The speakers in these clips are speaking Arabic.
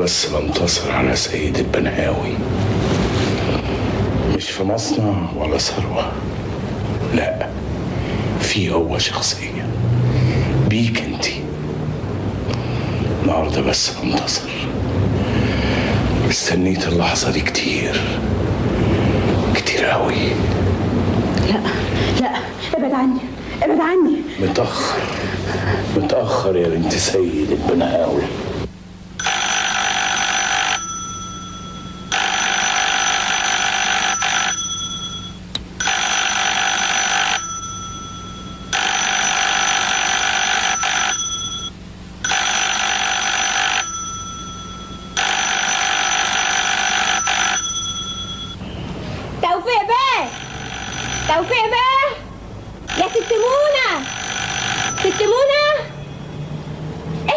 بس بنتصر على سيد البنهاوي، مش في مصنع ولا ثروة، لا، في هو شخصيا بيك انتي. النهارده بس بنتصر، استنيت اللحظة دي كتير كتير قوي. لا لا، ابعد عني ابعد عني. متأخر يا بنت سيد البنهاوي. توفيق بيه يا ست منى، ست منى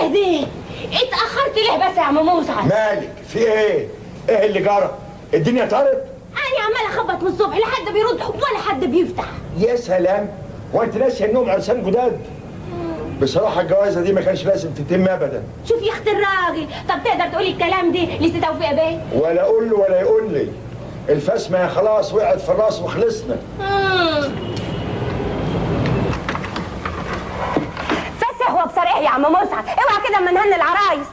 اهدي، اتأخرت ليه بس يا عم مسعد؟ مالك في ايه؟ ايه اللي جرى؟ الدنيا طارت؟ انا عمال اخبط من الصبح، لا حد بيرد ولا حد بيفتح. يا سلام، هو انت ناسيه انهم عرسان جداد؟ بصراحه الجوازه دي ما كانش لازم تتم ابدا. شوف يا اخت الراجل، طب تقدر تقولي الكلام دي لسه توفيق بيه؟ ولا اقول له ولا يقول لي، الفسمه خلاص وقعت في الراس وخلصنا. هو بصريح يا عم مسعد، اوعى كده اما نهني العرايس.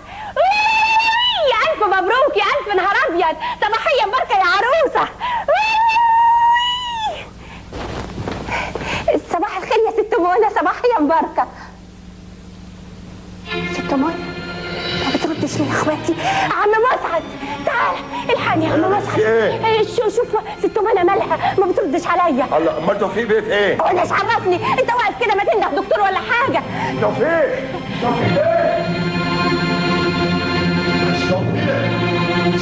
يا الف مبروك، يا الف نهار ابيض، صباحيه مباركه يا عروسه. صباح الخير يا ست منى، صباحيه مباركه. ست منى ما بتردش ليه يا اخواتي؟ عم مسعد تعال الحقني يا عم مسعد. شوف ست منى مالها ما بتردش عليا. الله، امال توفيق بيه في ايه؟ وانا ايش عرفني؟ انت واقف كده ما تنده دكتور ولا حاجه. توفيق بيه،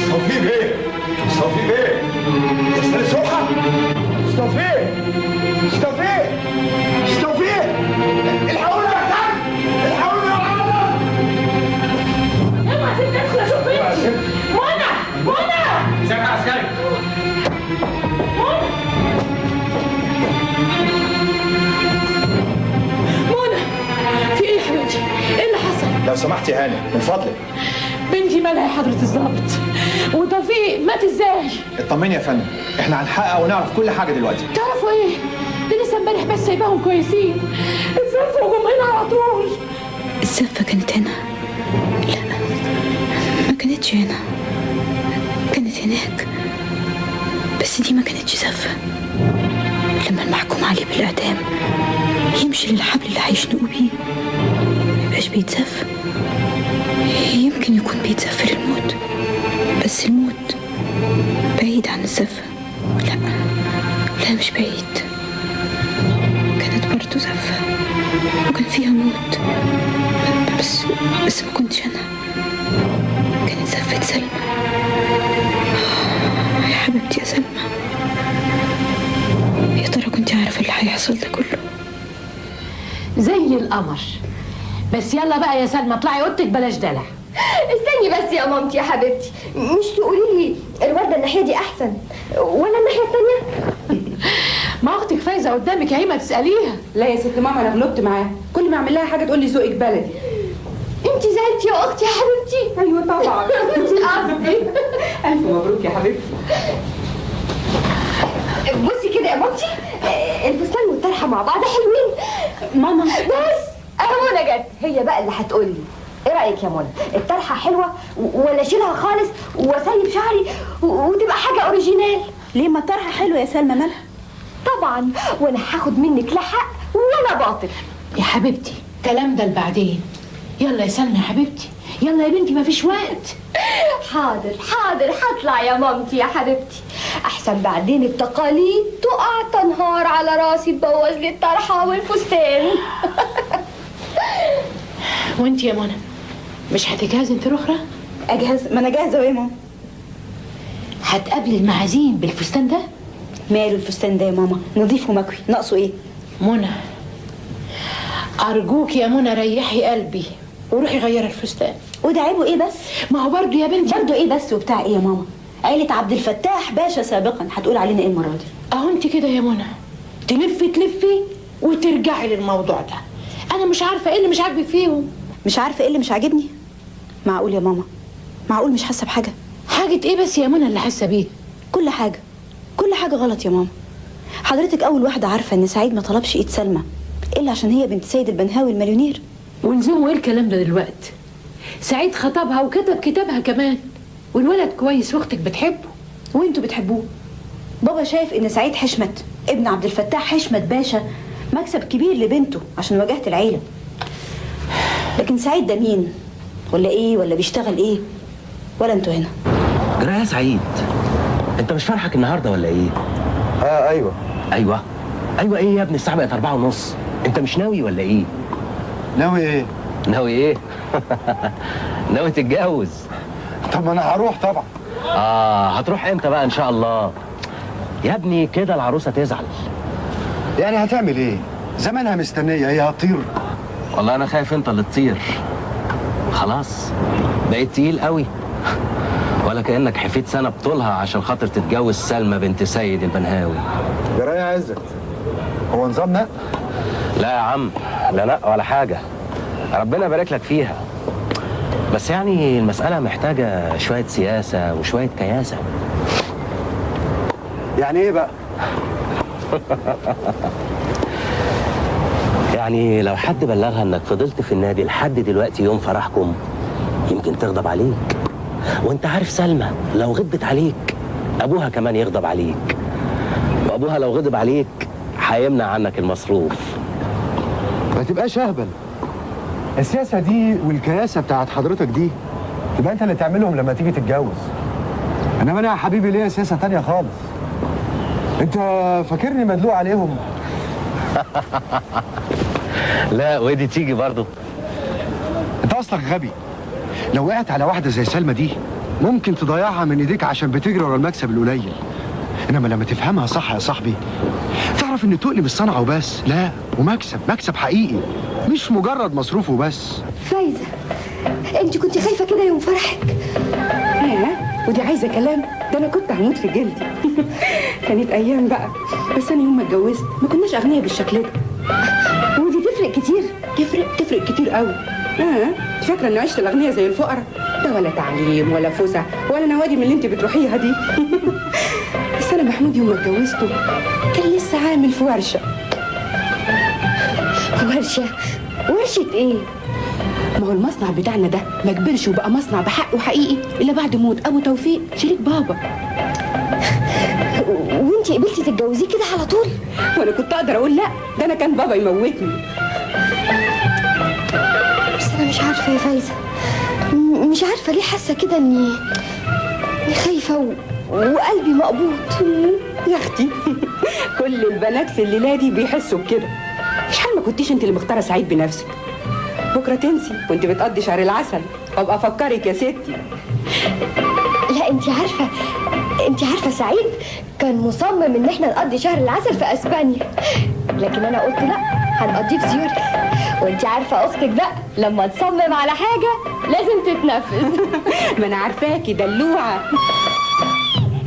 توفيق بيه، توفيق بيه يا استاذ سوحه، توفيق الحقوني يا كابتن، الحقوني يا عمر. اوعى تدخل اشوف بنتي. منى ازيك يا عسكري؟ منى في ايه يا حبيبتي؟ ايه اللي حصل؟ لو سمحت يا هاني من فضلك. بنتي مالها يا حضرة الضابط؟ وتوفيق مات ازاي؟ اطمني يا فندم، احنا هنحقق ونعرف كل حاجه دلوقتي. تعرفوا ايه؟ ده لسه امبارح بس سايباهم كويسين، اتزفوا وجم هنا على طول. الزفة كانت هنا؟ لا، ما كانتش هنا، كانت هناك، بس دي ما كانتش زفة. لما المحكوم عليه بالإعدام يمشي للحبل اللي هيشنقوا بيه ميبقاش بيتزف، يمكن يكون بيتزف للموت، بس الموت بعيد عن الزفة. لا مش بعيد، كانت برضو زفة وكان فيها موت، بس ما كنتش أنا، كانت زفة سلمى. يا حبيبتي يا سلمى، يا ترى كنت عارفة اللي هيحصل ده كله؟ زي القمر. بس يلا بقى يا سلمى اطلعي اوضتك بلاش دلع. استني بس يا مامتي يا حبيبتي، مش تقولي لي الورده الناحيه دي احسن ولا الناحيه الثانيه؟ ما اختك فايزه قدامك اهي، ما تساليها. لا يا ست ماما، انا غلبت معاها، كل ما اعمل لها حاجه تقول لي ذوقك بلدي. انت زعلتي يا اختي يا حبيبتي؟ ايوه طبعا. انت قصدي. الف مبروك يا حبيبتي. بصي كده يا مامتي، الفستان والطرحه مع بعض حلوين. ماما بس اهو منى جت، هي بقى اللي هتقول لي ايه رايك يا منى؟ الطرحه حلوه ولا اشيلها خالص واسيب شعري وتبقى حاجه اوريجينال؟ ليه ما الطرحه حلوه يا سلمى مالها؟ طبعا، وانا هاخد منك لا حق ولا باطل. يا حبيبتي الكلام ده لبعدين. يلا يا سلمى يا حبيبتي، يلا يا بنتي مفيش وقت. حاضر هطلع يا مامتي يا حبيبتي، احسن بعدين التقاليد تقع تنهار على راسي تبوظ لي الطرحه والفستان. وانت يا منى مش هتجهزي انت اخرى؟ اجهز؟ ما انا جاهزه اهو يا ماما. هتقابلي المعازيم بالفستان ده؟ ماله الفستان ده يا ماما؟ نضيف ومكوي، ناقصه ايه؟ منى ارجوك يا منى ريحي قلبي وروحي غيري الفستان. وده عيبه ايه بس؟ ما هو برضه يا بنتي برضه ايه بس وبتاع ايه يا ماما؟ عيلة عبد الفتاح باشا سابقا هتقول علينا ايه المره دي؟ اهو انت كده يا منى تلفي وترجعي للموضوع ده. انا مش عارفه ايه اللي مش عاجبك فيهم. مش عارفه ايه اللي مش عاجبني؟ معقول يا ماما؟ معقول مش حاسه بحاجه؟ حاجه ايه بس يا منى اللي حاسه بيه؟ كل حاجه غلط يا ماما. حضرتك اول واحده عارفه ان سعيد ما طلبش ايد سلمى الا عشان هي بنت سيد البنهاوي المليونير. ولزومه ايه الكلام ده دلوقتي؟ سعيد خطبها وكتب كتابها كمان، والولد كويس واختك بتحبه وانتوا بتحبوه. بابا شايف ان سعيد حشمت ابن عبد الفتاح حشمت باشا مكسب كبير لبنته عشان واجهت العيله. لكن سعيد ده مين ولا ايه ولا بيشتغل ايه؟ ولا انتوا هنا؟ جرى يا سعيد، انت مش فرحك النهارده ولا ايه؟ ايوه ايه يا ابني، الساعه بقت 4:30. انت مش ناوي ولا ايه؟ ناوي ايه؟ ناوي تتجوز. طب انا هروح طبعا. هتروح امتى بقى ان شاء الله؟ يا ابني كده العروسه تزعل. يعني هتعمل ايه؟ زمانها مستنيه، هي هتطير. والله انا خايف انت اللي تطير. خلاص بقيت تقيل قوي، ولا كانك حفيت سنه بطولها عشان خاطر تتجوز سلمى بنت سيد البنهاوي. يا رايح عزت، هو نظامنا؟ لا يا عم، لا ولا حاجه، ربنا يبارك لك فيها. بس يعني المساله محتاجه شويه سياسه وشويه كياسه. يعني ايه بقى؟ يعني لو حد بلغها انك فضلت في النادي لحد دلوقتي يوم فرحكم يمكن تغضب عليك. وانت عارف سلمى لو غضبت عليك ابوها كمان يغضب عليك، وابوها لو غضب عليك هيمنع عنك المصروف. ما تبقاش اهبل. السياسه دي والكياسه بتاعت حضرتك دي تبقى انت اللي تعملهم لما تيجي تتجوز. انما انا يا حبيبي ليا سياسه تانية خالص. انت فاكرني مدلوق عليهم؟ لا ودي تيجي برضه. انت اصلك غبي. لو وقعت على واحده زي سلمى دي ممكن تضيعها من ايديك عشان بتجري ورا المكسب القليل. انما لما تفهمها صح يا صاحبي تعرف ان تقلب الصنعه وبس، لا ومكسب حقيقي مش مجرد مصروف وبس. فايزه، انت كنت خايفه كده يوم فرحك؟ ودي عايزه كلام؟ ده انا كنت هموت في جلدي. كانت ايام بقى، بس انا يوم ما اتجوزت ما كناش اغنياء بالشكل ده. ودي تفرق كتير؟ تفرق كتير قوي. انت فاكره ان عشت الاغنياء زي الفقراء؟ ده ولا تعليم ولا فسح ولا نوادي من اللي انت بتروحيها دي. بس انا محمود يوم ما اتجوزته كان لسه عامل في ورشه. ورشه ايه؟ ما هو المصنع بتاعنا ده ما كبرش وبقى مصنع بحق وحقيقي الا بعد موت ابو توفيق شريك بابا. وانتي قبلتي تتجوزيه كده على طول؟ وانا كنت اقدر اقول لا؟ ده انا كان بابا يموتني. بس انا مش عارفه يا فايزه، مش عارفه ليه حاسه كده اني خايفه وقلبي مقبوض. يا اختي كل البنات في الليله دي بيحسوا بكده. مش حال ما كنتيش انت اللي مختاره سعيد بنفسك؟ بكره تنسي وانت بتقضي شهر العسل وابقى افكرك يا ستي. لا انت عارفه سعيد كان مصمم ان احنا نقضي شهر العسل في اسبانيا، لكن انا قلت لا، هنقضيه في زيورخ. وانت عارفه اختك بقى لما تصمم على حاجه لازم تتنفذ. ما انا عارفاكي دلوعه.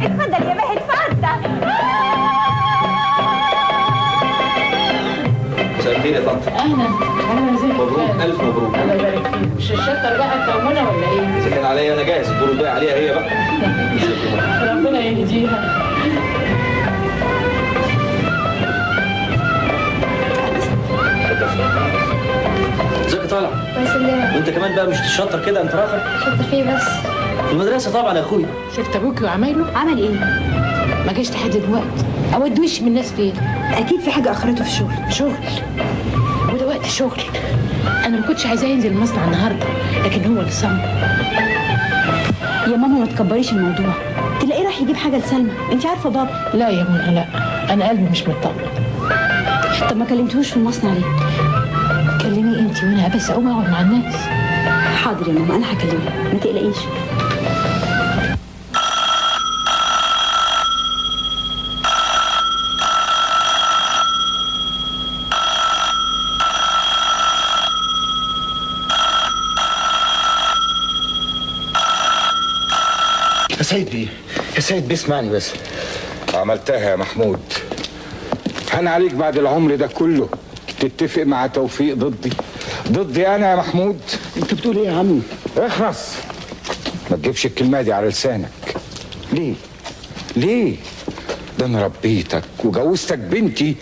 اتفضل يا ماهر اتفضل. مساء الخير يا طنط. اهلا ازيك؟ مبروك، الف مبروك. الله يبارك فيك. مش الشطه بقى التومنه ولا ايه؟ اذا كان عليا انا جاهز، الدور الباقي عليها هي بقى. ربنا يهديها. ازيك يا طالع؟ الله يسلمك. وانت كمان بقى مش تشطر كده، انت راخر شاطر فيه بس في المدرسه طبعا يا اخويا. شفت ابوكي وعمايله؟ عمل ايه؟ ما جاش لحد دلوقتي. اود وش من الناس فين؟ اكيد في حاجه اخرته في الشغل. شغل؟ وده وقت شغل. انا ما كنتش عايزاه ينزل المصنع النهارده، لكن هو اللي صمم. يا ماما ما تكبريش الموضوع، تلاقيه راح يجيب حاجه لسلمى. انت عارفه بابا. لا يا منى لا، انا قلبي مش مطمن. طب ما كلمتوش في المصنع ليه؟ كلمي انت وانا بس اقوم اقعد مع الناس. حاضر يا ماما، انا هكلمه ما تقلقيش. يا سيد بيسمعني بس. عملتها يا محمود. هان عليك بعد العمر ده كله تتفق مع توفيق ضدي انا يا محمود. انت بتقول ايه يا عم؟ اخرس. ما تجيبش الكلمة دي على لسانك. ليه؟ ليه؟ ده انا ربيتك وجوزتك بنتي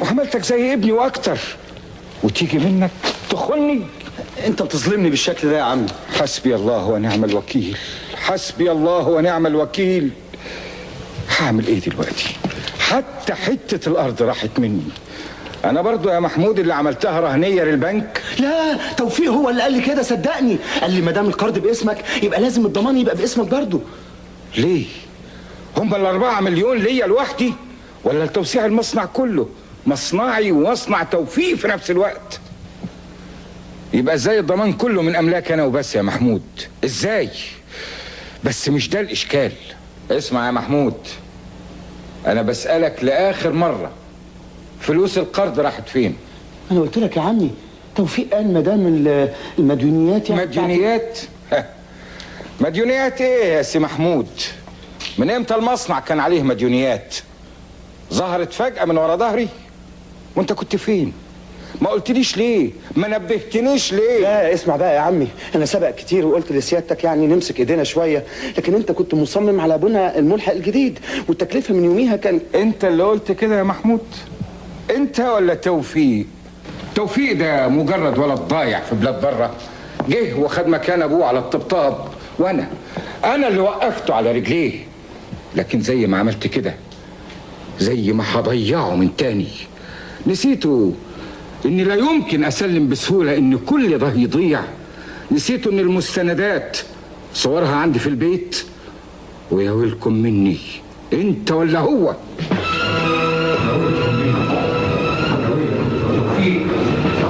وعملتك زي ابني واكتر، وتيجي منك تخوني؟ انت بتظلمني بالشكل ده يا عم. حسبي الله ونعم الوكيل، حسبي الله ونعم الوكيل. هعمل ايه دلوقتي؟ حتى حتة الارض راحت مني. انا برضو يا محمود اللي عملتها رهنية للبنك؟ لا، توفيق هو اللي قال لي كده، صدقني. قال لي ما دام القرض باسمك يبقى لازم الضمان يبقى باسمك برضو. ليه؟ هم ال4 مليون ليا لوحدي ولا لتوسيع المصنع كله؟ مصنعي ومصنع توفيق في نفس الوقت. يبقى ازاي الضمان كله من املاك انا وبس يا محمود؟ ازاي؟ بس مش ده الاشكال. اسمع يا محمود، انا بسألك لاخر مرة، فلوس القرض راحت فين؟ انا قلت لك يا عمي، توفيق قال ما دام المديونيات يعني. مديونيات؟ مديونيات ايه يا سي محمود؟ من امتى المصنع كان عليه مديونيات؟ ظهرت فجأة من ورا ظهري؟ وانت كنت فين؟ ما قلتليش ليه؟ ما نبهتنيش ليه؟ لا اسمع بقى يا عمي، انا سبق كتير وقلت لسيادتك يعني نمسك ايدينا شويه، لكن انت كنت مصمم على بناء الملحق الجديد، والتكلفه من يوميها كان. انت اللي قلت كده يا محمود؟ انت ولا توفيق؟ توفيق ده مجرد ولد ضايع في بلاد بره، جه وخد مكان ابوه على الطبطاب، وانا اللي وقفته على رجليه. لكن زي ما عملت كده زي ما هضيعه من تاني. نسيتوا اني لا يمكن اسلم بسهولة ان كل ده يضيع. نسيتوا ان المستندات صورها عندي في البيت، ويا ويلكم مني انت ولا هو.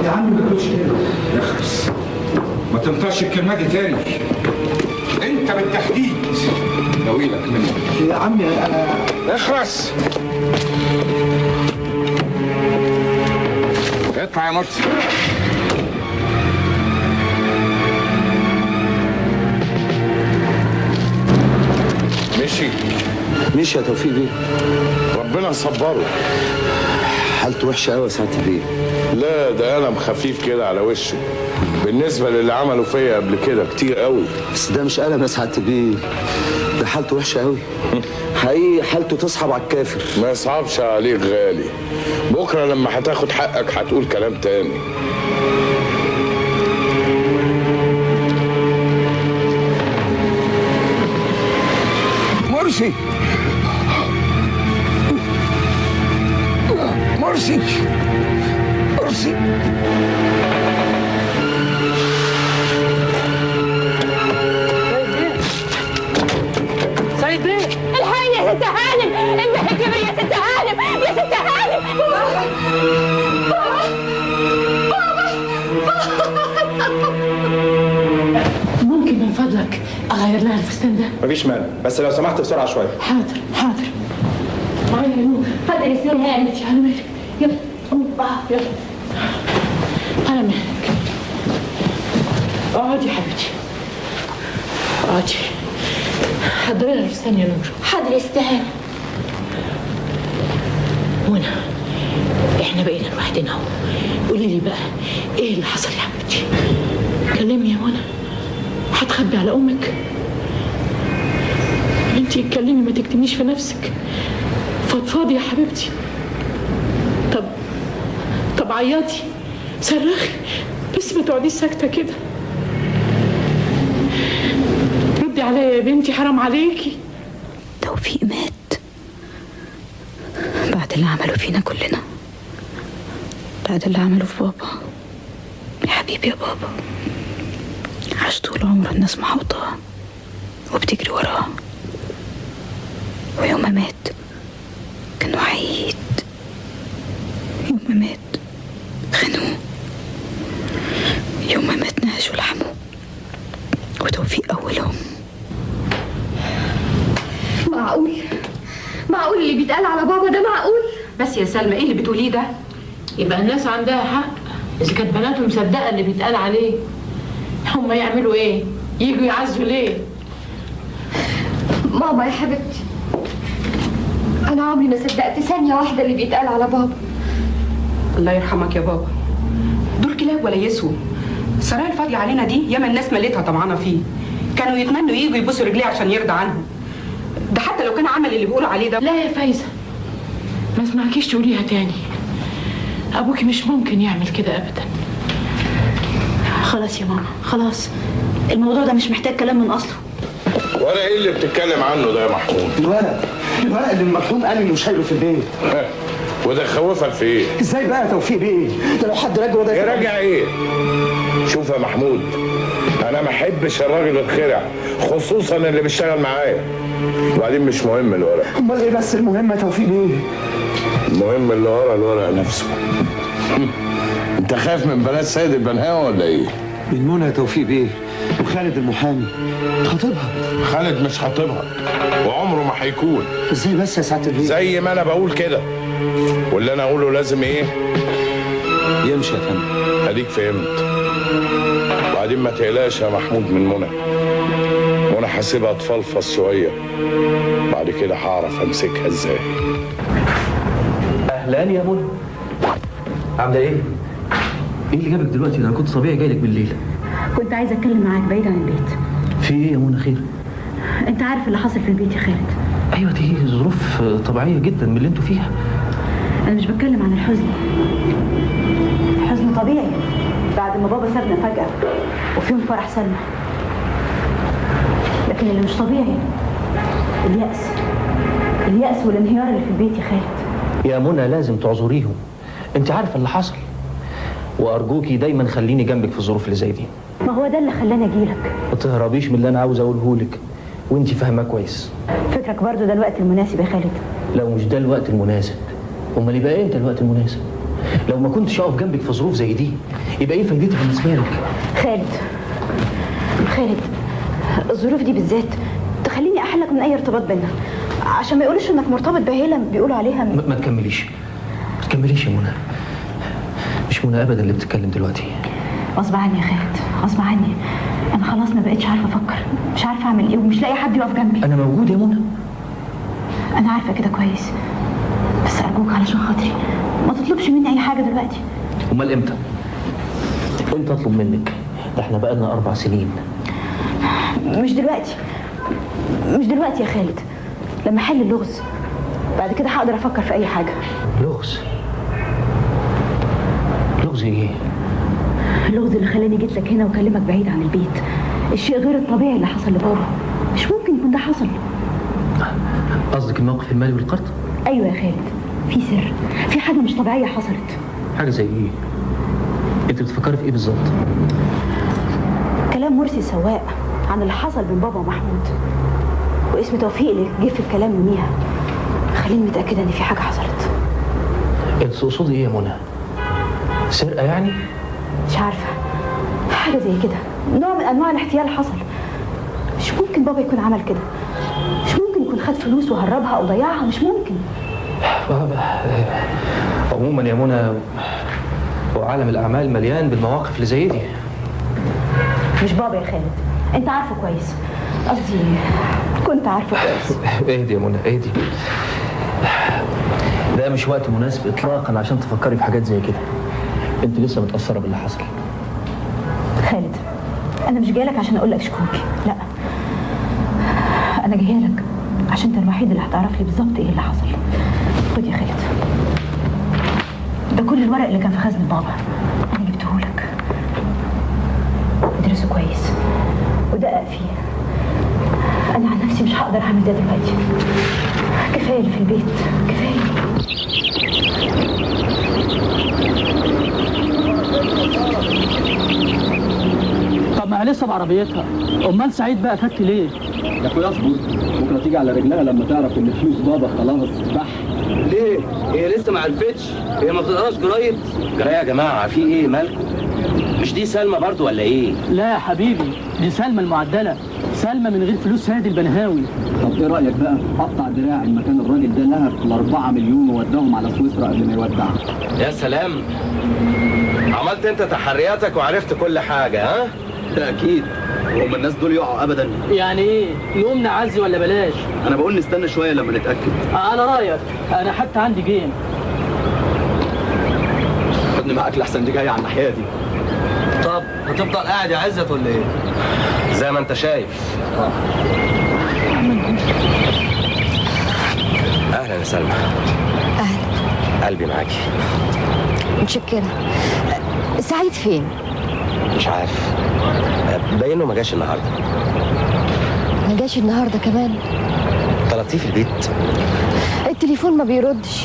يا عمي ما تقولش كده. اخلص، ما تنطقش الكلمة دي تاني. انت بالتحديد يا ويلك منك. يا عمي انا اخلص. اطلع يا مرسي. مشي يا توفيق بيه. ربنا يصبره. حالته وحشه قوي يا سعاده البيه. لا ده ألم خفيف كده على وشه بالنسبة للي عملوا فيا قبل كده كتير قوي. بس ده مش ألم يا سعاده البيه، ده حالته وحشه قوي حقيقي، حالته تصعب على الكافر. ما يصعبش عليك غالي، بكرة لما هتاخد حقك هتقول كلام تاني. مرسي مرسي مرسي. سعيد بيه، الحقيقة يا ست هانم، المحك كبر يا ست هانم، يا ست هانم. ممكن من فضلك اغير لها الفستان ده؟ مفيش مانع، بس لو سمحت بسرعة شوية. حاضر حاضر. معايا يا نور. اتفضل يا ست هانم. على مهلك. يلا يلا على مهلك. اقعدي يا حبيبتي، اقعدي. حضري لها الفستان يا نور. حاضر يا ست هانم. منى، احنا بقينا لوحدنا اهو. قولي لي بقى ايه اللي حصل يا حبيبتي؟ كلمي يا منى. هتخبي على امك؟ انتي اتكلمي، ما تكتميش في نفسك. فضفاضي يا حبيبتي. طب عيطي، صرخي، بس ما تقعديش ساكته كده. ردي عليا يا بنتي، حرام عليكي. توفيق مات بعد اللي عملوا فينا كلنا، بعد اللي عملوا في بابا. يا حبيبي يا بابا، عاش طول عمره الناس محوطاه وبتجري وراه، ويوم ما مات كان وحيد. يوم ما مات خانوه، يوم ما مات نهشوا لحمه، وتوفيق أولهم. معقول اللي بيتقال على بابا ده؟ معقول؟ بس يا سلمى، ايه اللي بتقوليه ده؟ يبقى الناس عندها حق اذا كانت بناتهم مصدقه اللي بيتقال عليه. هم يعملوا ايه؟ يجوا يعزوا ليه؟ ماما يا حبيبتي، انا عمري ما صدقت ثانيه واحده اللي بيتقال على بابا. الله يرحمك يا بابا، دول كلاب ولا يسووا. السراير الفاضيه علينا دي ياما الناس مليتها طمعانه فيه. كانوا يتمنوا ييجوا يبوسوا رجليه عشان يرضى عنهم. ده حتى لو كان عمل اللي بيقولوا عليه ده. لا يا فايزة، ما اسمعكيش تقوليها تاني. ابوكي مش ممكن يعمل كده ابدا. خلاص يا ماما، خلاص. الموضوع ده مش محتاج كلام من اصله. ورق ايه اللي بتتكلم عنه ده يا محمود؟ الورق اللي المرحوم قال انه شايله في البيت. وده خوفك في ايه؟ ازاي بقى يا توفيق بيه؟ ده لو حد راجع وده يراجع ايه؟ شوف يا محمود، انا ما احبش الراجل الخرع، خصوصا اللي بيشتغل معايا. وبعدين مش مهم الورق. امال ايه بس المهم يا توفيق بيه؟ المهم اللي ورا الورق نفسه. انت خايف من بنات سيد البنهاوي ولا ايه؟ من منى يا توفيق بيه وخالد المحامي خاطبها. خالد مش خاطبها وعمره ما هيكون. ازاي بس يا سعاده البيه؟ زي ما انا بقول كده، واللي انا اقوله لازم ايه؟ يمشي يا فندم. اديك فهمت. وبعدين ما تقلقش يا محمود من منى. وانا هسيبها تفلفص شويه، بعد كده هعرف امسكها ازاي. اهلا يا منى، عامله ايه؟ ايه اللي جابك دلوقتي؟ ده انا كنت طبيعي جاي لك بالليل. كنت عايزه اتكلم معاك بعيد عن البيت. في ايه يا منى؟ خير؟ انت عارف اللي حصل في البيت يا خالد. ايوه دي ظروف طبيعيه جدا من اللي انتوا فيها. انا مش بتكلم عن الحزن. الحزن طبيعي بعد ما بابا سابنا فجاه وفي يوم فرح سلمى. لكن اللي مش طبيعي اليأس والانهيار اللي في البيت يا خالد. يا منى لازم تعذريهم، انت عارفه اللي حصل، وارجوكي دايما خليني جنبك في الظروف اللي زي دي. ما هو ده اللي خلاني اجيلك. ما تهربيش من اللي انا عاوز اقوله لك، وانت فاهماه كويس. فكرك برضو ده الوقت المناسب يا خالد؟ لو مش ده الوقت المناسب امال يبقى امتى الوقت المناسب؟ لو ما كنتش اقف جنبك في ظروف زي دي يبقى ايه فايدتها بالنسبه لك؟ خالد الظروف دي بالذات تخليني احلك من اي ارتباط بينا، عشان ما يقولوش انك مرتبط بعيله بيقولوا عليها ما تكمليش يا منى. مش منى ابدا اللي بتتكلم دلوقتي. غصب عني يا خالد، غصب عني. انا خلاص ما بقتش عارفه افكر، مش عارفه اعمل ايه ومش لاقي حد يقف جنبي. انا موجود يا منى. انا عارفه كده كويس، بس ارجوك علشان خاطري ما تطلبش مني اي حاجه دلوقتي. امال امتى اطلب منك؟ ده احنا بقالنا 4 سنين. مش دلوقتي يا خالد، لما احل اللغز بعد كده هقدر افكر في اي حاجه. لغز ايه؟ اللغز اللي خلاني جيت لك هنا وكلمك بعيد عن البيت. الشيء غير الطبيعي اللي حصل لبابا، مش ممكن يكون ده حصل. قصدك الموقف المالي والقرض؟ ايوه يا خالد، في سر، في حاجه مش طبيعيه حصلت. حاجه زي ايه؟ انت بتفكري في ايه بالظبط؟ كلام مرسي سواق عن اللي حصل بين بابا ومحمود، واسم توفيق اللي جه في الكلام يوميها خليني متاكده ان في حاجه حصلت. انت تقصدي ايه يا منى؟ سرقه يعني؟ مش عارفه، حاجه زي كده، نوع من انواع الاحتيال حصل. مش ممكن بابا يكون عمل كده، مش ممكن يكون خد فلوس وهربها او ضيعها، مش ممكن. عموما يا منى وعالم الاعمال مليان بالمواقف اللي زي دي. مش بابا يا خالد، انت عارفه كويس، قصدي كنت عارفه كويس. اهدي يا منى اهدي، ده مش وقت مناسب اطلاقا عشان تفكري في حاجات زي كده. انت لسه متاثره باللي حصل. خالد انا مش جايلك عشان اقول لك شكوكي، لا، انا جايلك عشان انت الوحيد اللي هتعرف لي بالظبط ايه اللي حصل. خد يا خالد، ده كل الورق اللي كان في خزنة بابا، انا جبتهولك. ادرسه كويس ودقق فيه. انا عن نفسي مش هقدر اعمل ده دلوقتي، كفايه اللي في البيت، كفايه. طب ما هي لسه بعربيتها، امال سعيد بقى فك ليه؟ يا اخويا اصبر، بكره تيجي على رجلها لما تعرف ان فلوس بابا خلاص بح. ليه؟ هي لسه ما عرفتش؟ هي ما بتقراش جرايد؟ جرايد يا جماعه، في ايه مالكم؟ مش دي سلمى برضو ولا ايه؟ لا يا حبيبي، دي سلمى المعدله، سلمى من غير فلوس سيد البنهاوي. طب ايه رايك بقى؟ قطع دراعي مكان الراجل ده لهب ال4 مليون ووداهم على سويسرا قبل ما يودع. يا سلام، عملت انت تحرياتك وعرفت كل حاجه ها؟ ده اكيد، وهم الناس دول يقعوا ابدا. يعني ايه؟ نقوم نعزي ولا بلاش؟ انا بقول نستنى شويه لما نتاكد. على رايك، انا حتى عندي جيم. خدني معاك لحسن دي جايه على الناحيه دي. طب هتفضل قاعد يا عزت ولا ايه؟ زي ما انت شايف. اهلا يا سلمى. اهلا. قلبي معاكي. متشكرة. سعيد فين؟ مش عارف، باينه ما جاش النهارده. ما جاش النهارده كمان؟ طلبتيه في البيت؟ التليفون ما بيردش.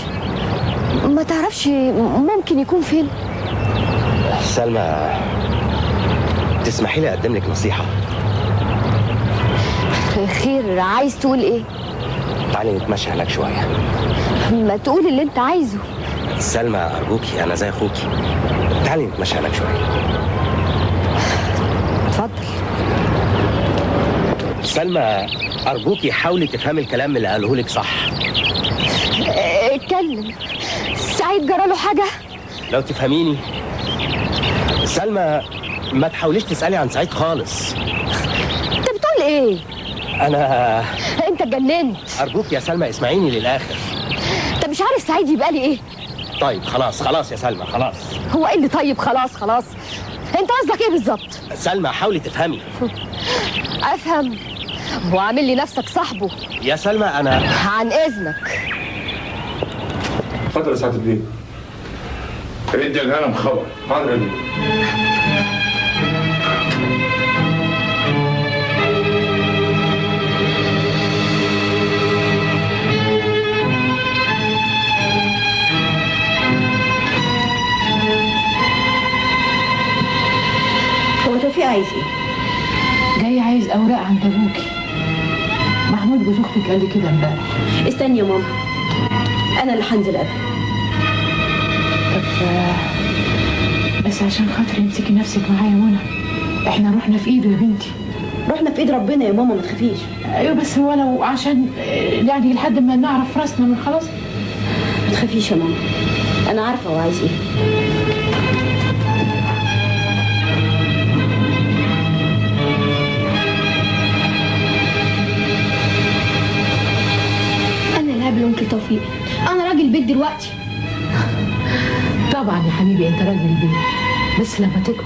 ما تعرفش ممكن يكون فين؟ سلمى، تسمحي لي اقدم لك نصيحه؟ خير، عايز تقول ايه؟ تعالي نتمشى هناك شويه. ما تقول اللي انت عايزه. سلمى ارجوكي، انا زي اخوكي، تعالي نتمشى هناك شويه. اتفضل. سلمى ارجوكي حاولي تفهمي الكلام اللي قاله لك صح. اتكلم. سعيد جراله حاجه؟ لو تفهميني سلمى، ما تحاوليش تسالي عن سعيد خالص. انت بتقول ايه؟ انا انت اتجننت. ارجوك يا سلمى اسمعيني للاخر. انت مش عارف سعيد يبقى لي ايه؟ طيب خلاص يا سلمى، خلاص. هو ايه اللي طيب خلاص؟ انت قصدك ايه بالظبط؟ سلمى حاولي تفهمي. افهم؟ وعامل لي نفسك صاحبه. يا سلمى انا عن اذنك. اتفضل يا سعاده البيه. ادي الهرم خبر. حاضر يا بيه. هو توفيق عايز ايه؟ جاي عايز اوراق عند ابوكي. محمود جوز اختك قال لي كده امبارح. استني يا ماما، انا اللي هنزل قبل. طب بس عشان خاطري امسكي نفسك معايا يا منى، احنا رحنا في ايده يا بنتي. رحنا في ايد ربنا يا ماما، ما تخافيش. ايوه بس هو لو عشان يعني لحد ما نعرف راسنا من خلاص. ما تخافيش يا ماما، انا عارفه هو عايز ايه. انا اللي هقابل انكل توفيق. انا راجل بيت دلوقتي. طبعا يا حبيبي انت راجل بيه، بس لما تكبر.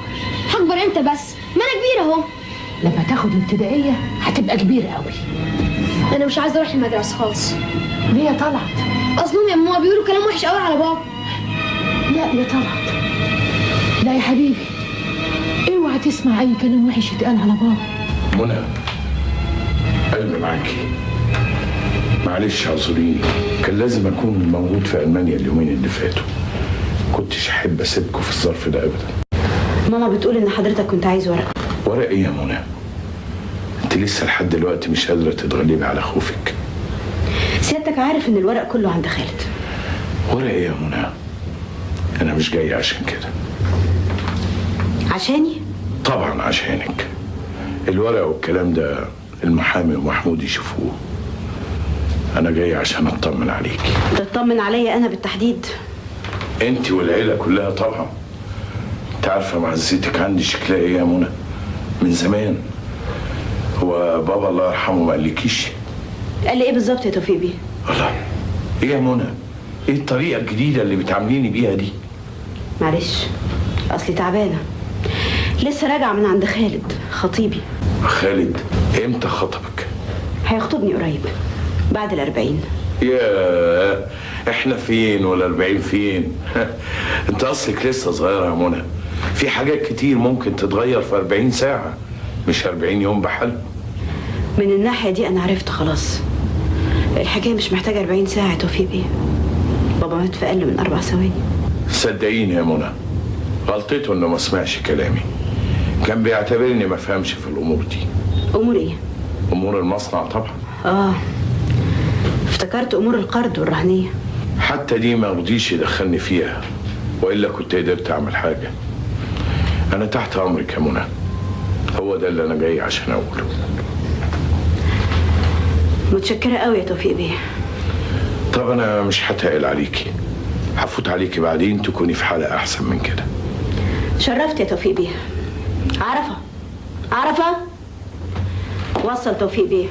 هكبر امتى بس؟ ما انا كبيره اهو. لما تاخد ابتدائيه هتبقى كبيره قوي. انا مش عايزه اروح المدرسه خالص. ليه يا طلعت؟ اصلهم يا ماما بيقولوا كلام وحش قوي على بابا. لا يا طلعت، لا يا حبيبي، اوعى تسمع اي كلام وحش يتقال على بابا. منى، قلبي معاكي. معلش اعذريني، كان لازم اكون موجود في المانيا اليومين اللي فاتوا. كنتش احب اسيبكم في الظرف ده ابدا. ماما بتقول ان حضرتك كنت عايز ورقه. ورق ايه يا منى؟ انت لسه لحد دلوقتي مش قادره تتغلبي على خوفك. سيادتك عارف ان الورق كله عند خالد. ورق ايه يا منى؟ انا مش جاي عشان كده. عشاني؟ طبعا عشانك. الورق والكلام ده المحامي ومحمود يشوفوه. انا جاي عشان اطمن عليكي. تطمن عليا انا بالتحديد؟ انت والعيله كلها طبعا. انت عارفه معزتك عندي شكلها ايه يا منى؟ من زمان. هو بابا الله يرحمه ما قالكيش؟ قال لي ايه بالظبط يا توفيق بيه؟ الله، ايه يا منى؟ ايه الطريقه الجديده اللي بتعامليني بيها دي؟ معلش، اصلي تعبانه، لسه راجعه من عند خالد خطيبي. خالد امتى خطبك؟ هيخطبني قريب بعد ال40. ياه، احنا فين ولا40 فين؟ انت اصلك لسه صغيره يا منى. في حاجات كتير ممكن تتغير في 40 ساعه، مش 40 يوم بحال. من الناحيه دي انا عرفت خلاص، الحكايه مش محتاجه 40 ساعه يا توفيق بيه. بابا مات في اقل من 4 ثواني. صدقيني يا منى، غلطته انه ما سمعش كلامي. كان بيعتبرني ما فهمش في الامور دي. امور ايه؟ امور المصنع طبعا. افتكرت امور القرض والرهنيه. حتى دي ما رضيش يدخلني فيها، والا كنت قدرت اعمل حاجه. انا تحت امرك يا منى، هو ده اللي انا جاي عشان اقوله. متشكره قوي يا توفيق بيه. طب انا مش هتقل عليكي، هفوت عليكي بعدين تكوني في حاله احسن من كده. شرفت يا توفيق بيه. عرفه وصل توفيق بيه.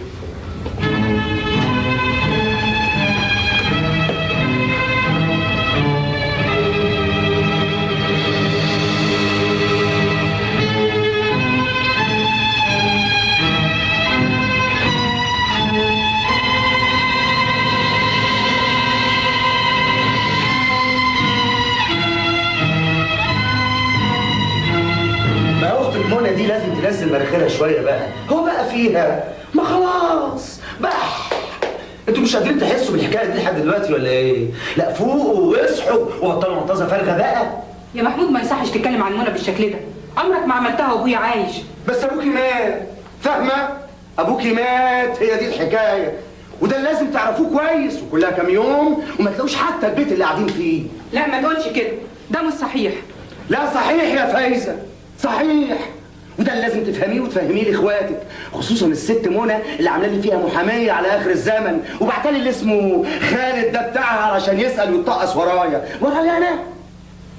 لازم تنزل مناخيرها شويه بقى. هو بقى فيها ما خلاص بقى. انتوا مش قادرين تحسوا بالحكايه دي لحد دلوقتي ولا ايه؟ لا فوقوا واصحوا وبطلوا منتظه فارغه بقى. يا محمود ما يصحش تتكلم عن منى بالشكل ده، عمرك ما عملتها وابويا عايش. بس ابوكي مات، فاهمه؟ ابوكي مات، هي دي الحكايه، وده اللي لازم تعرفوه كويس، وكلها كام يوم وما تلاقوش حتى البيت اللي قاعدين فيه. لا ما تقولش كده، ده مش صحيح. لا صحيح يا فايزه، صحيح، وده اللي لازم تفهميه وتفهميه لاخواتك، خصوصا الست منى اللي عامله لي فيها محاميه على اخر الزمن، وبعتلي اللي اسمه خالد ده بتاعها علشان يسال ويتطقص ورايا انا.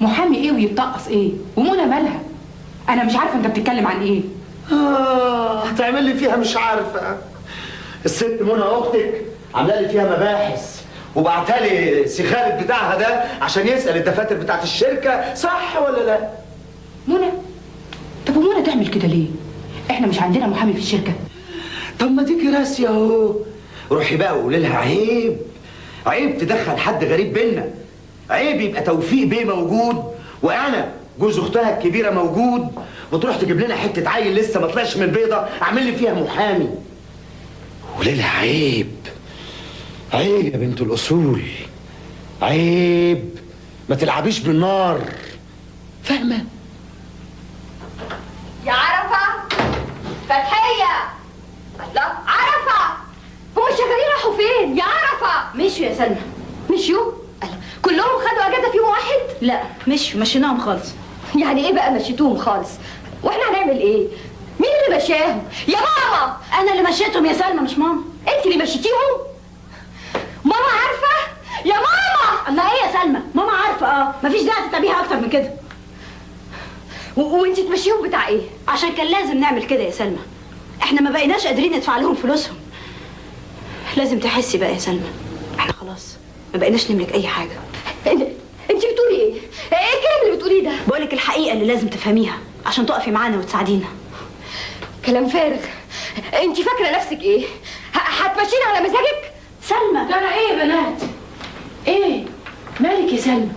محامي ايه ويتطقص ايه؟ ومنى مالها؟ انا مش عارفه انت بتتكلم عن ايه. هتعمل لي فيها مش عارفه. الست منى اختك عامله لي فيها مباحث، وبعتلي سي خالد بتاعها ده عشان يسال الدفاتر بتاعت الشركه، صح ولا لا؟ منى؟ طب ومنى تعمل كده ليه؟ احنا مش عندنا محامي في الشركه؟ طب ما ديكي راسيه اهو. روحي بقى وقولي لها عيب، عيب تدخل حد غريب بينا، عيب يبقى توفيق بيه موجود وانا جوز اختها الكبيره موجود، وتروح تجيب لنا حته عيل لسه ما طلعش من البيضه اعمل لي فيها محامي. قولي لها عيب، عيب يا بنت الاصول، عيب، ما تلعبيش بالنار، فاهمه؟ يا عرفة، فتحية، لا عرفة، هم الشغالين راحوا فين؟ يا عرفة. مشوا يا سلمى. مشيوا؟ كلهم خدوا اجازة فيهم واحد؟ لا مشيناهم خالص. يعني ايه بقى مشيتوهم خالص؟ واحنا هنعمل ايه؟ مين اللي مشاهم؟ يا ماما. انا اللي مشيتهم يا سلمى مش ماما. انت اللي مشيتيهم؟ ماما عارفة؟ يا ماما. الله ايه يا سلمى؟ ماما عارفة مفيش داعي تتابعيها اكتر من كده. وانت تمشيهم بتاع ايه؟ عشان كان لازم نعمل كده يا سلمى، احنا ما بقيناش قادرين ندفع لهم فلوسهم. لازم تحسي بقى يا سلمى، احنا خلاص ما بقيناش نملك اي حاجه. انت بتقولي ايه؟ ايه الكلام اللي بتقوليه ده؟ بقولك الحقيقه اللي لازم تفهميها عشان تقفي معانا وتساعدينا. كلام فارغ. انت فاكره نفسك ايه؟ هتمشينا على مزاجك؟ سلمى ترى ايه يا بنات؟ ايه مالك يا سلمى؟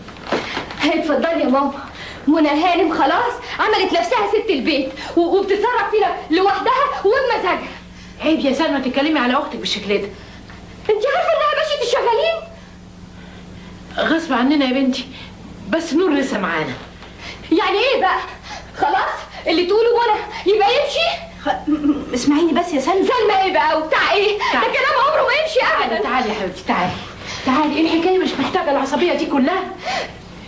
اتفضلي يا ماما، منى هانم خلاص عملت نفسها ست البيت وبتتصرف فينا لوحدها وبمزاجها. عيب يا سلمى تتكلمي على اختك بالشكل ده. انت عارفه انها مشيت الشغالين؟ غصب عننا يا بنتي، بس نور لسه معانا. يعني ايه بقى؟ خلاص اللي تقوله منى يبقى يمشي؟ اسمعيني بس يا سلمى. سلمى ايه بقى وبتاع ايه؟ ده كلام عمره ما يمشي ابدا. تعالي يا حبيبتي تعالي، الحكايه مش محتاجه العصبيه دي كلها.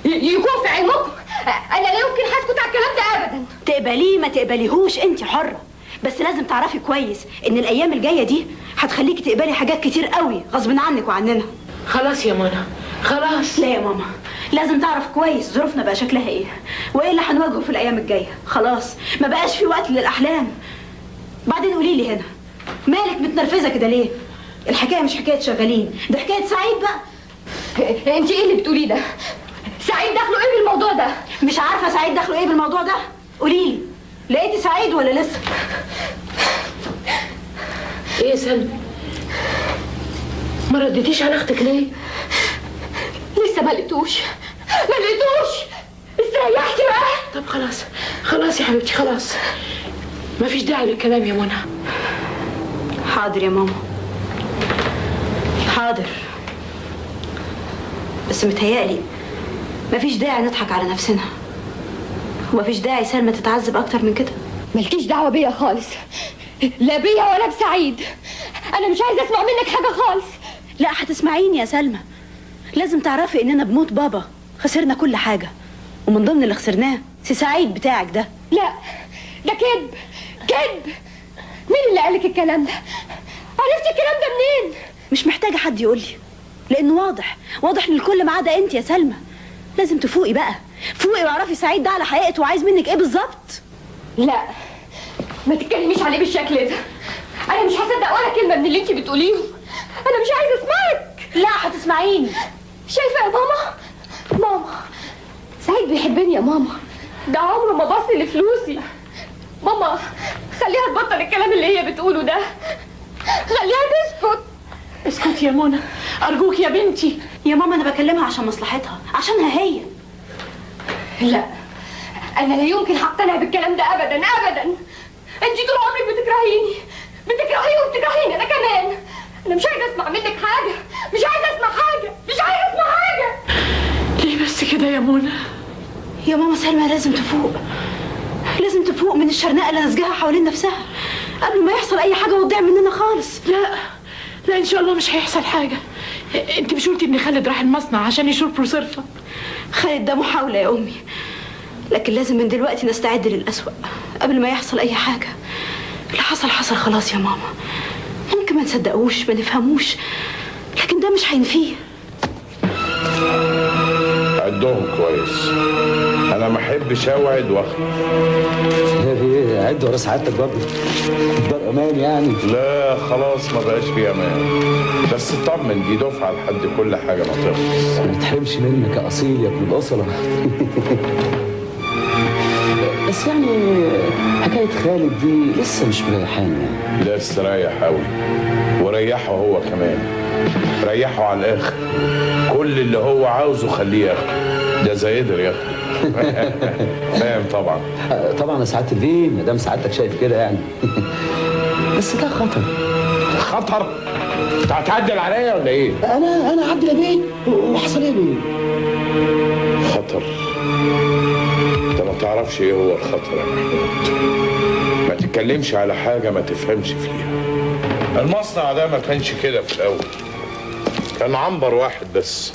يكون في علمكم انا لا يمكن هسكت على الكلام ده ابدا. تقبليه ما تقبليهوش انت حره، بس لازم تعرفي كويس ان الايام الجايه دي هتخليكي تقبلي حاجات كتير قوي غصب عنك وعننا. خلاص يا منى خلاص. لا يا ماما، لازم تعرف كويس ظروفنا بقى شكلها ايه وايه اللي هنواجهه في الايام الجايه. خلاص ما بقاش في وقت للاحلام. بعدين قولي لي هنا، مالك متنرفزه كده ليه؟ الحكايه مش حكايه شغالين، ده حكايه سعيد بقى. انت ايه اللي بتقوليه ده؟ سعيد دخله ايه بالموضوع ده؟ مش عارفه سعيد دخله ايه بالموضوع ده؟ قولي لي لقيتي سعيد ولا لسه؟ ايه يا سلمى؟ ما رديتيش على اختك ليه؟ لسه ما لقيتوش. استريحتي بقى. طب خلاص يا حبيبتي خلاص، مفيش داعي للكلام يا منى. حاضر يا ماما حاضر، بس متهيألي مفيش داعي نضحك على نفسنا، ومفيش داعي سلمى تتعذب اكتر من كده. مالكيش دعوه بيا خالص، لا بيا ولا بسعيد. انا مش عايزه اسمع منك حاجه خالص. لا هتسمعيني يا سلمى، لازم تعرفي اننا بموت بابا خسرنا كل حاجه، ومن ضمن اللي خسرناه سي سعيد بتاعك ده. لا ده كذب. مين اللي قالك الكلام ده؟ عرفتي الكلام ده منين؟ مش محتاجه حد يقولي، لانه واضح للكل ما عدا انت يا سلمى. لازم تفوقي بقى، فوقي واعرفي سعيد ده على حقيقته وعايز منك ايه بالظبط. لا ما تتكلميش عليه بالشكل ده، انا مش هصدق ولا كلمه من اللي انت بتقوليهم. انا مش عايزه اسمعك. لا هتسمعيني. شايفه يا ماما سعيد بيحبني يا ماما، ده عمره ما بص لفلوسي. ماما خليها تبطل الكلام اللي هي بتقوله ده، خليها تسكت. اسكتي يا منى ارجوك يا بنتي. يا ماما انا بكلمها عشان مصلحتها، عشانها هي. لا انا لا يمكن هقتنع بالكلام ده ابدا. انت طول عمرك بتكرهيني وبتكرهيني انا كمان. انا مش عايزه اسمع منك حاجه، مش عايزه اسمع حاجه. ليه بس كده يا منى؟ يا ماما سلمى لازم تفوق من الشرنقه اللي نسجها حوالين نفسها قبل ما يحصل اي حاجه وتضيع مننا خالص. لا ان شاء الله مش هيحصل حاجه. انت مش قلتي ان خالد راح المصنع عشان يشوف بروسيرفا؟ خالد ده محاوله يا امي، لكن لازم من دلوقتي نستعد للأسوأ قبل ما يحصل اي حاجه. اللي حصل خلاص يا ماما، ممكن ما نصدقوش ما نفهموش، لكن ده مش هينفيه. عدهم كويس، انا ما احبش اوعد واخلف. ايه عد ورا سعادتك برضه؟ دار امان يعني؟ لا خلاص ما بقاش في امان، بس اطمن دي دفعه لحد كل حاجه ما تخلص. ما تحرمش منك يا اصيل يا ابن الاسره. بس يعني حكايه خالد دي لسه مش مريحانا. لسه رايح قوي، وريحه هو كمان، ريحه على الاخر. كل اللي هو عاوزه خليه ياخده، ده زي قدر ياخده. فاهم طبعا. طبعا يا سعاده الدين، ما دام سعادتك شايف كده يعني. بس ده خطر؟ انت هتعدل عليا ولا ايه؟ انا عدل يا بيه، وحصل ايه يا بيه؟ خطر؟ انت ما تعرفش ايه هو الخطر يا محمود. ما تتكلمش على حاجه ما تفهمش فيها. المصنع ده ما كانش كده في الاول، كان عنبر واحد بس.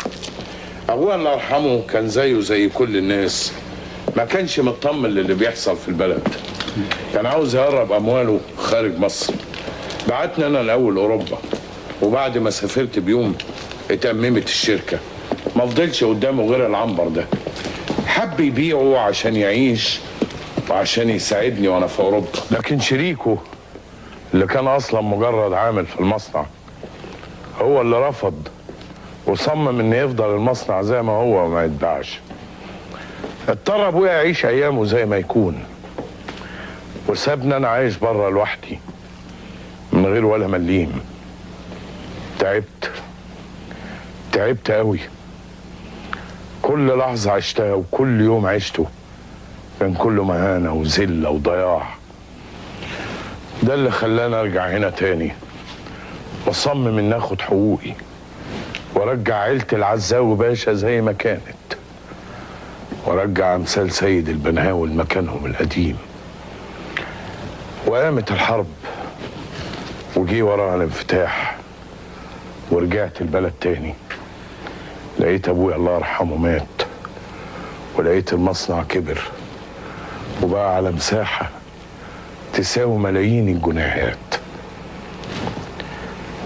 ابويا الله يرحمه كان زيه زي كل الناس، ما كانش مطمن للي بيحصل في البلد، كان عاوز يهرب امواله خارج مصر. بعتني انا الاول اوروبا، وبعد ما سافرت بيوم اتممت الشركه، ما فضلش قدامه غير العنبر ده. حب يبيعه عشان يعيش وعشان يساعدني وانا في اوروبا، لكن شريكه اللي كان اصلا مجرد عامل في المصنع هو اللي رفض وصمم ان يفضل المصنع زي ما هو وما يتباعش. اضطر ابويا يعيش ايامه زي ما يكون، وسابني انا عايش بره لوحدي من غير ولا مليم. تعبت قوي. كل لحظة عشتها وكل يوم عشته كان كله مهانة وذلة وضياع. ده اللي خلاني ارجع هنا تاني واصمم ان اخد حقوقي وارجع عيلة العزاوي باشا زي ما كانت، وارجع امثال سيد البنهاوي لمكانهم القديم. وقامت الحرب وجي وراها الانفتاح، ورجعت البلد تاني. لقيت ابويا الله يرحمه مات، ولقيت المصنع كبر وبقى على مساحة تساوي ملايين الجنيهات.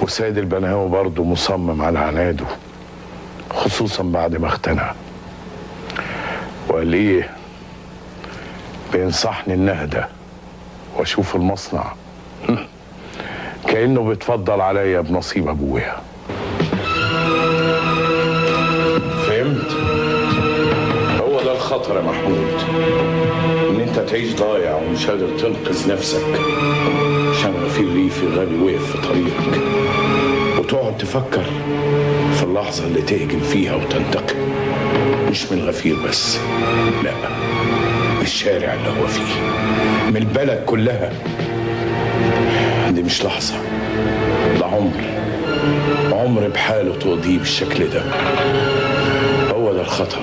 وسيد البنهاوي برضه مصمم على عناده، خصوصا بعد ما اختنى، وقال ايه بينصحني ان اهدى واشوف المصنع كأنه بيتفضل عليا بنصيب ابويا. فهمت؟ هو ده الخطر يا محمود، ان انت تعيش ضايع ومش قادر تنقذ نفسك عشان غفير ريفي غبي وقف في طريقك، وتقعد تفكر في اللحظة اللي تهجم فيها وتنتقم، مش من غفير بس، لا، من الشارع اللي هو فيه، من البلد كلها. دي مش لحظة، ده عمر بحاله تقضيه بالشكل ده. هو ده الخطر،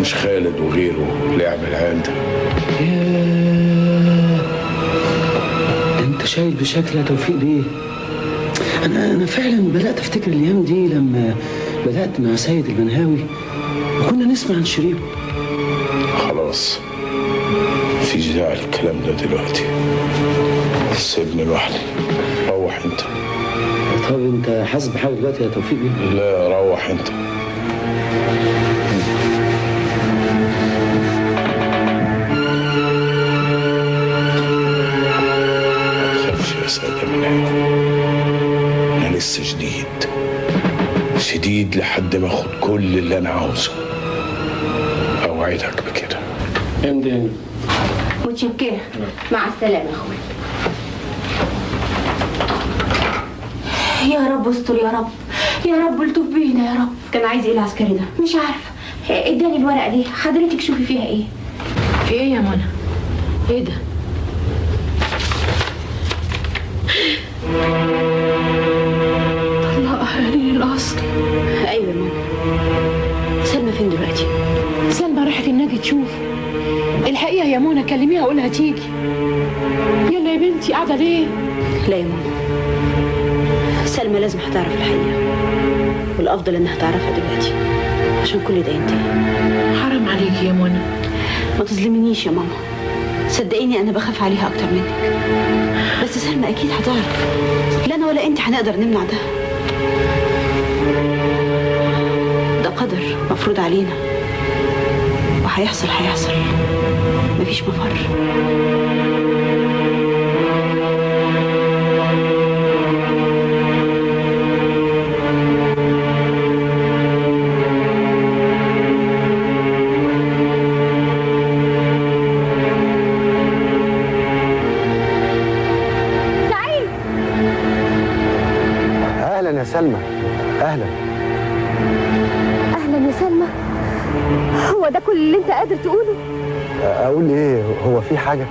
مش خالد وغيره لعب العيال ده. انت شايل بشكل يا توفيق ليه؟ انا فعلا بدات افتكر الايام دي لما بدات مع سيد البنهاوي وكنا نسمع عن شريكه. خلاص مفيش داعي للكلام ده دلوقتي، سيبني لوحدي. روح انت. طب انت حاسس بحاجه دلوقتي يا توفيق بيه؟ لا روح انت. ما تخافش يا سيد البنهاوي، انا لسه شديد لحد ما اخد كل اللي انا عاوزه، اوعدك بكده. امضي. متشكرة، مع السلامة يا اخويا. يا رب استر، يا رب يا رب الطف بينا يا رب. كان عايز ايه العسكري ده؟ مش عارفة، اداني الورقة دي، حضرتك شوفي فيها ايه. في ايه يا منى؟ ايه ده؟ طلقها قليل الأصل. ايوه يا ماما. سلمى فين دلوقتي؟ سلمى راحت النادي تشوف. الحقيقة يا منى كلميها قولها تيجي. يلا يا بنتي قاعدة ليه؟ لا يا ماما، سلمى لازم هتعرف الحقيقة، والأفضل إنها تعرفها دلوقتي عشان كل ده ينتهي. حرام عليكي يا منى. ما تظلمنيش يا ماما، صدقيني أنا بخاف عليها أكتر منك، بس سلمى أكيد هتعرف. لا أنا ولا أنت هنقدر نمنع ده. ده قدر مفروض علينا، وهيحصل هيحصل، مفيش مفر. اهلا يا سلمى. اهلا. اهلا يا سلمى. هو ده كل اللي انت قادر تقوله؟ اقول ايه؟ هو في حاجه؟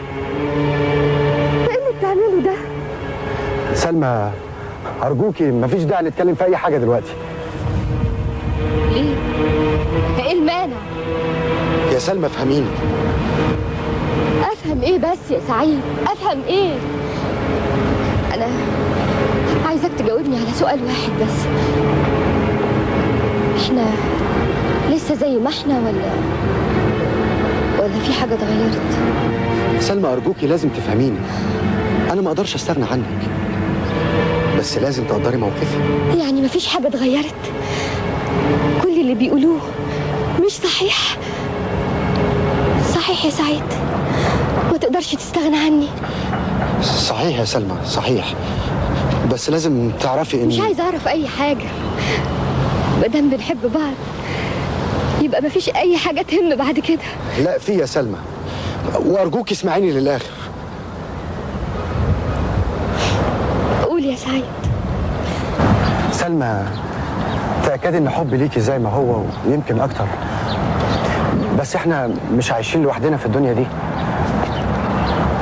ايه اللي بتعمله ده؟ سلمى ارجوكي مفيش داعي نتكلم في اي حاجه دلوقتي. ليه؟ ايه المانع؟ يا سلمى افهميني. افهم ايه بس يا سعيد؟ افهم ايه؟ انا عايزك تجاوبني على سؤال واحد بس. احنا لسه زي ما احنا ولا في حاجه اتغيرت؟ سلمى ارجوكي لازم تفهميني. انا ما اقدرش استغنى عنك، بس لازم تقدري موقفي. يعني مفيش حاجه اتغيرت؟ كل اللي بيقولوه مش صحيح؟ صحيح يا سعيد؟ ما تقدرش تستغنى عني؟ صحيح يا سلمى، صحيح، بس لازم تعرفي ان مش عايزه اعرف اي حاجه. مادام بنحب بعض يبقى مفيش اي حاجه تهم بعد كده. لا في يا سلمى، وارجوك اسمعيني للاخر. قول يا سعيد. سلمى تأكدي ان حبي ليكي زي ما هو ويمكن اكتر، بس احنا مش عايشين لوحدنا في الدنيا دي.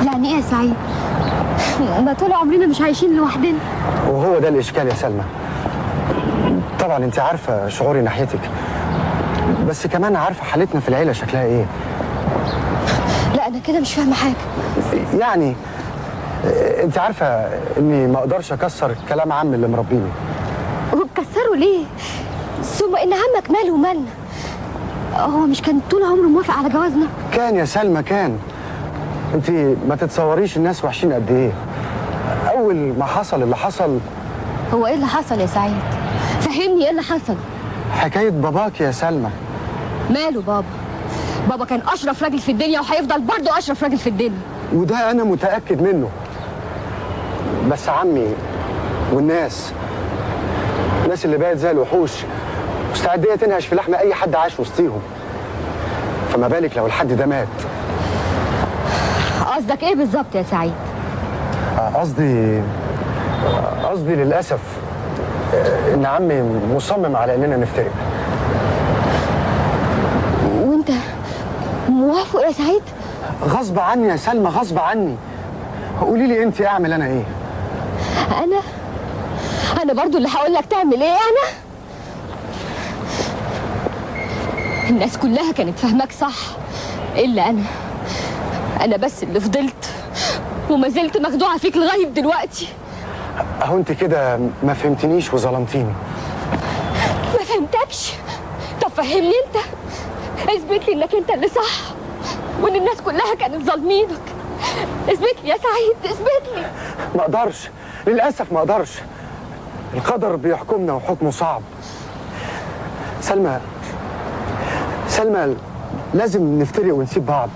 يعني ايه يا سعيد؟ ما طول عمرنا مش عايشين لوحدنا. وهو ده الاشكال يا سلمى. طبعا انت عارفه شعوري ناحيتك، بس كمان عارفه حالتنا في العيله شكلها ايه. لا انا كده مش فاهمه حاجه. يعني انت عارفه اني ما اقدرش اكسر كلام عم اللي مربيني. وبكسره ليه؟ ثم ان عمك ماله ومالنا؟ هو مش كان طول عمره موافق على جوازنا؟ كان يا سلمى كان. انت ما تتصوريش الناس وحشين قد ايه. اول ما حصل اللي حصل. هو ايه اللي حصل يا سعيد؟ فهمني ايه اللي حصل. حكايه باباك يا سلمى. ماله بابا؟ بابا كان اشرف راجل في الدنيا وهيفضل برضه اشرف راجل في الدنيا، وده انا متاكد منه. بس عمي والناس اللي بقت زي الوحوش مستعديه تنهش في لحم اي حد عاش وسطيهم، فما بالك لو الحد ده مات. قصدك ايه بالظبط يا سعيد؟ قصدي للاسف ان عمي مصمم على اننا نفترق. وانت موافق يا سعيد؟ غصب عني يا سلمى، غصب عني. قولي لي انت اعمل انا ايه؟ انا برضو اللي هقول لك تعمل ايه. الناس كلها كانت فاهماك صح الا انا بس اللي فضلت وما زلت مخدوعه فيك لغايه دلوقتي. اهو انت كده ما فهمتنيش وظلمتيني. ما فهمتكش؟ طب فهمني انت، اثبت لي انك انت اللي صح وان الناس كلها كانت ظالمينك. اثبت لي يا سعيد، اثبت لي. ما اقدرش، للاسف ما اقدرش. القدر بيحكمنا وحكمه صعب. سلمى لازم نفترق ونسيب بعض،